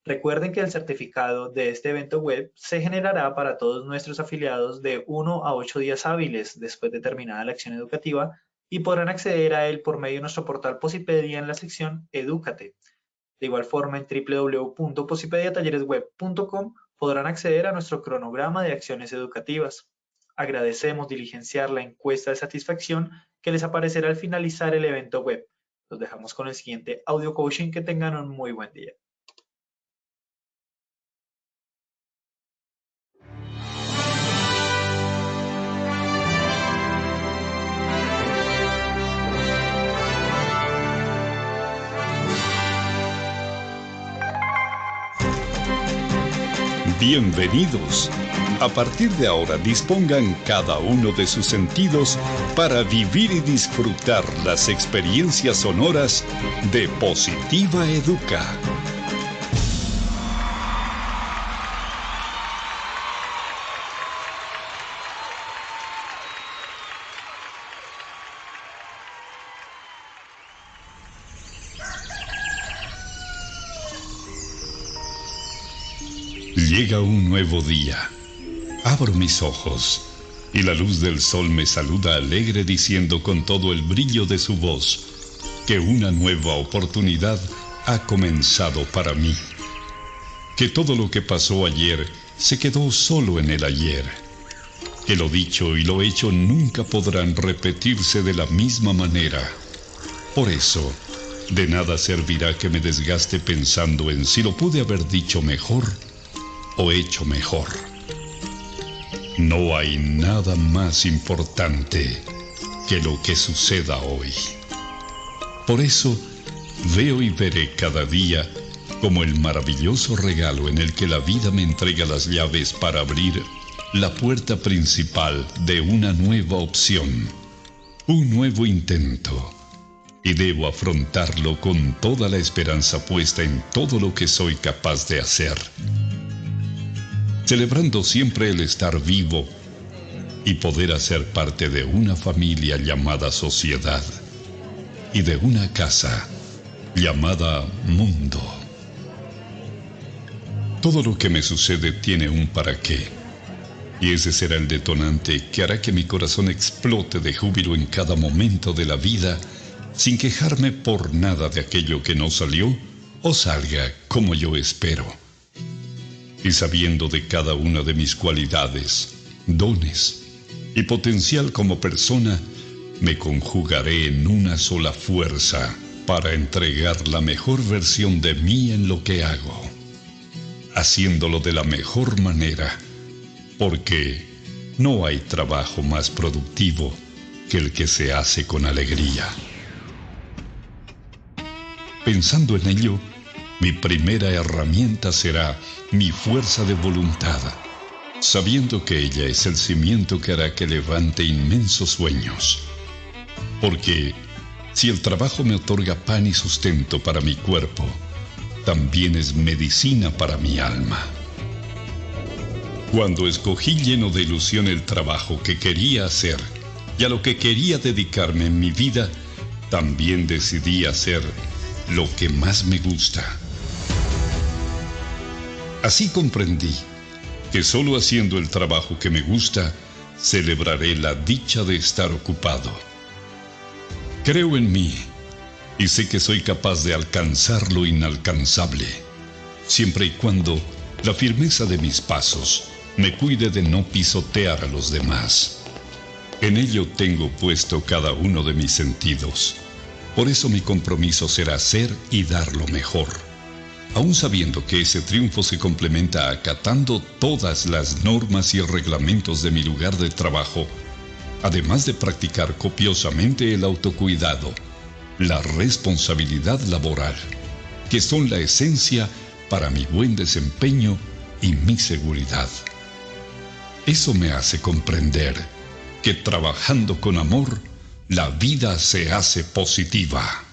Recuerden que el certificado de este evento web se generará para todos nuestros afiliados de 1 a 8 días hábiles después de terminada la acción educativa y podrán acceder a él por medio de nuestro portal Posipedia en la sección Edúcate. De igual forma, en www.posipediatalleresweb.com podrán acceder a nuestro cronograma de acciones educativas. Agradecemos diligenciar la encuesta de satisfacción que les aparecerá al finalizar el evento web. Los dejamos con el siguiente audio coaching. Que tengan un muy buen día. Bienvenidos. A partir de ahora dispongan cada uno de sus sentidos para vivir y disfrutar las experiencias sonoras de Positiva Educa. Llega un nuevo día. Abro mis ojos y la luz del sol me saluda alegre diciendo con todo el brillo de su voz que una nueva oportunidad ha comenzado para mí. Que todo lo que pasó ayer se quedó solo en el ayer. Que lo dicho y lo hecho nunca podrán repetirse de la misma manera. Por eso, de nada servirá que me desgaste pensando en si lo pude haber dicho mejor o hecho mejor. No hay nada más importante que lo que suceda hoy. Por eso, veo y veré cada día como el maravilloso regalo en el que la vida me entrega las llaves para abrir la puerta principal de una nueva opción, un nuevo intento, y debo afrontarlo con toda la esperanza puesta en todo lo que soy capaz de hacer, celebrando siempre el estar vivo y poder hacer parte de una familia llamada sociedad y de una casa llamada mundo. Todo lo que me sucede tiene un para qué, y ese será el detonante que hará que mi corazón explote de júbilo en cada momento de la vida, sin quejarme por nada de aquello que no salió o salga como yo espero. Y sabiendo de cada una de mis cualidades, dones y potencial como persona, me conjugaré en una sola fuerza para entregar la mejor versión de mí en lo que hago, haciéndolo de la mejor manera, porque no hay trabajo más productivo que el que se hace con alegría. Pensando en ello, mi primera herramienta será mi fuerza de voluntad, sabiendo que ella es el cimiento que hará que levante inmensos sueños. Porque Si el trabajo me otorga pan y sustento para mi cuerpo, también es medicina para mi alma. Cuando escogí lleno de ilusión el trabajo que quería hacer y a lo que quería dedicarme en mi vida, también decidí hacer lo que más me gusta. Así comprendí que solo haciendo el trabajo que me gusta, celebraré la dicha de estar ocupado. Creo en mí y sé que soy capaz de alcanzar lo inalcanzable, siempre y cuando la firmeza de mis pasos me cuide de no pisotear a los demás. En ello tengo puesto cada uno de mis sentidos. Por eso mi compromiso será ser y dar lo mejor, aun sabiendo que ese triunfo se complementa acatando todas las normas y reglamentos de mi lugar de trabajo, además de practicar copiosamente el autocuidado, la responsabilidad laboral, que son la esencia para mi buen desempeño y mi seguridad. Eso me hace comprender que trabajando con amor, la vida se hace positiva.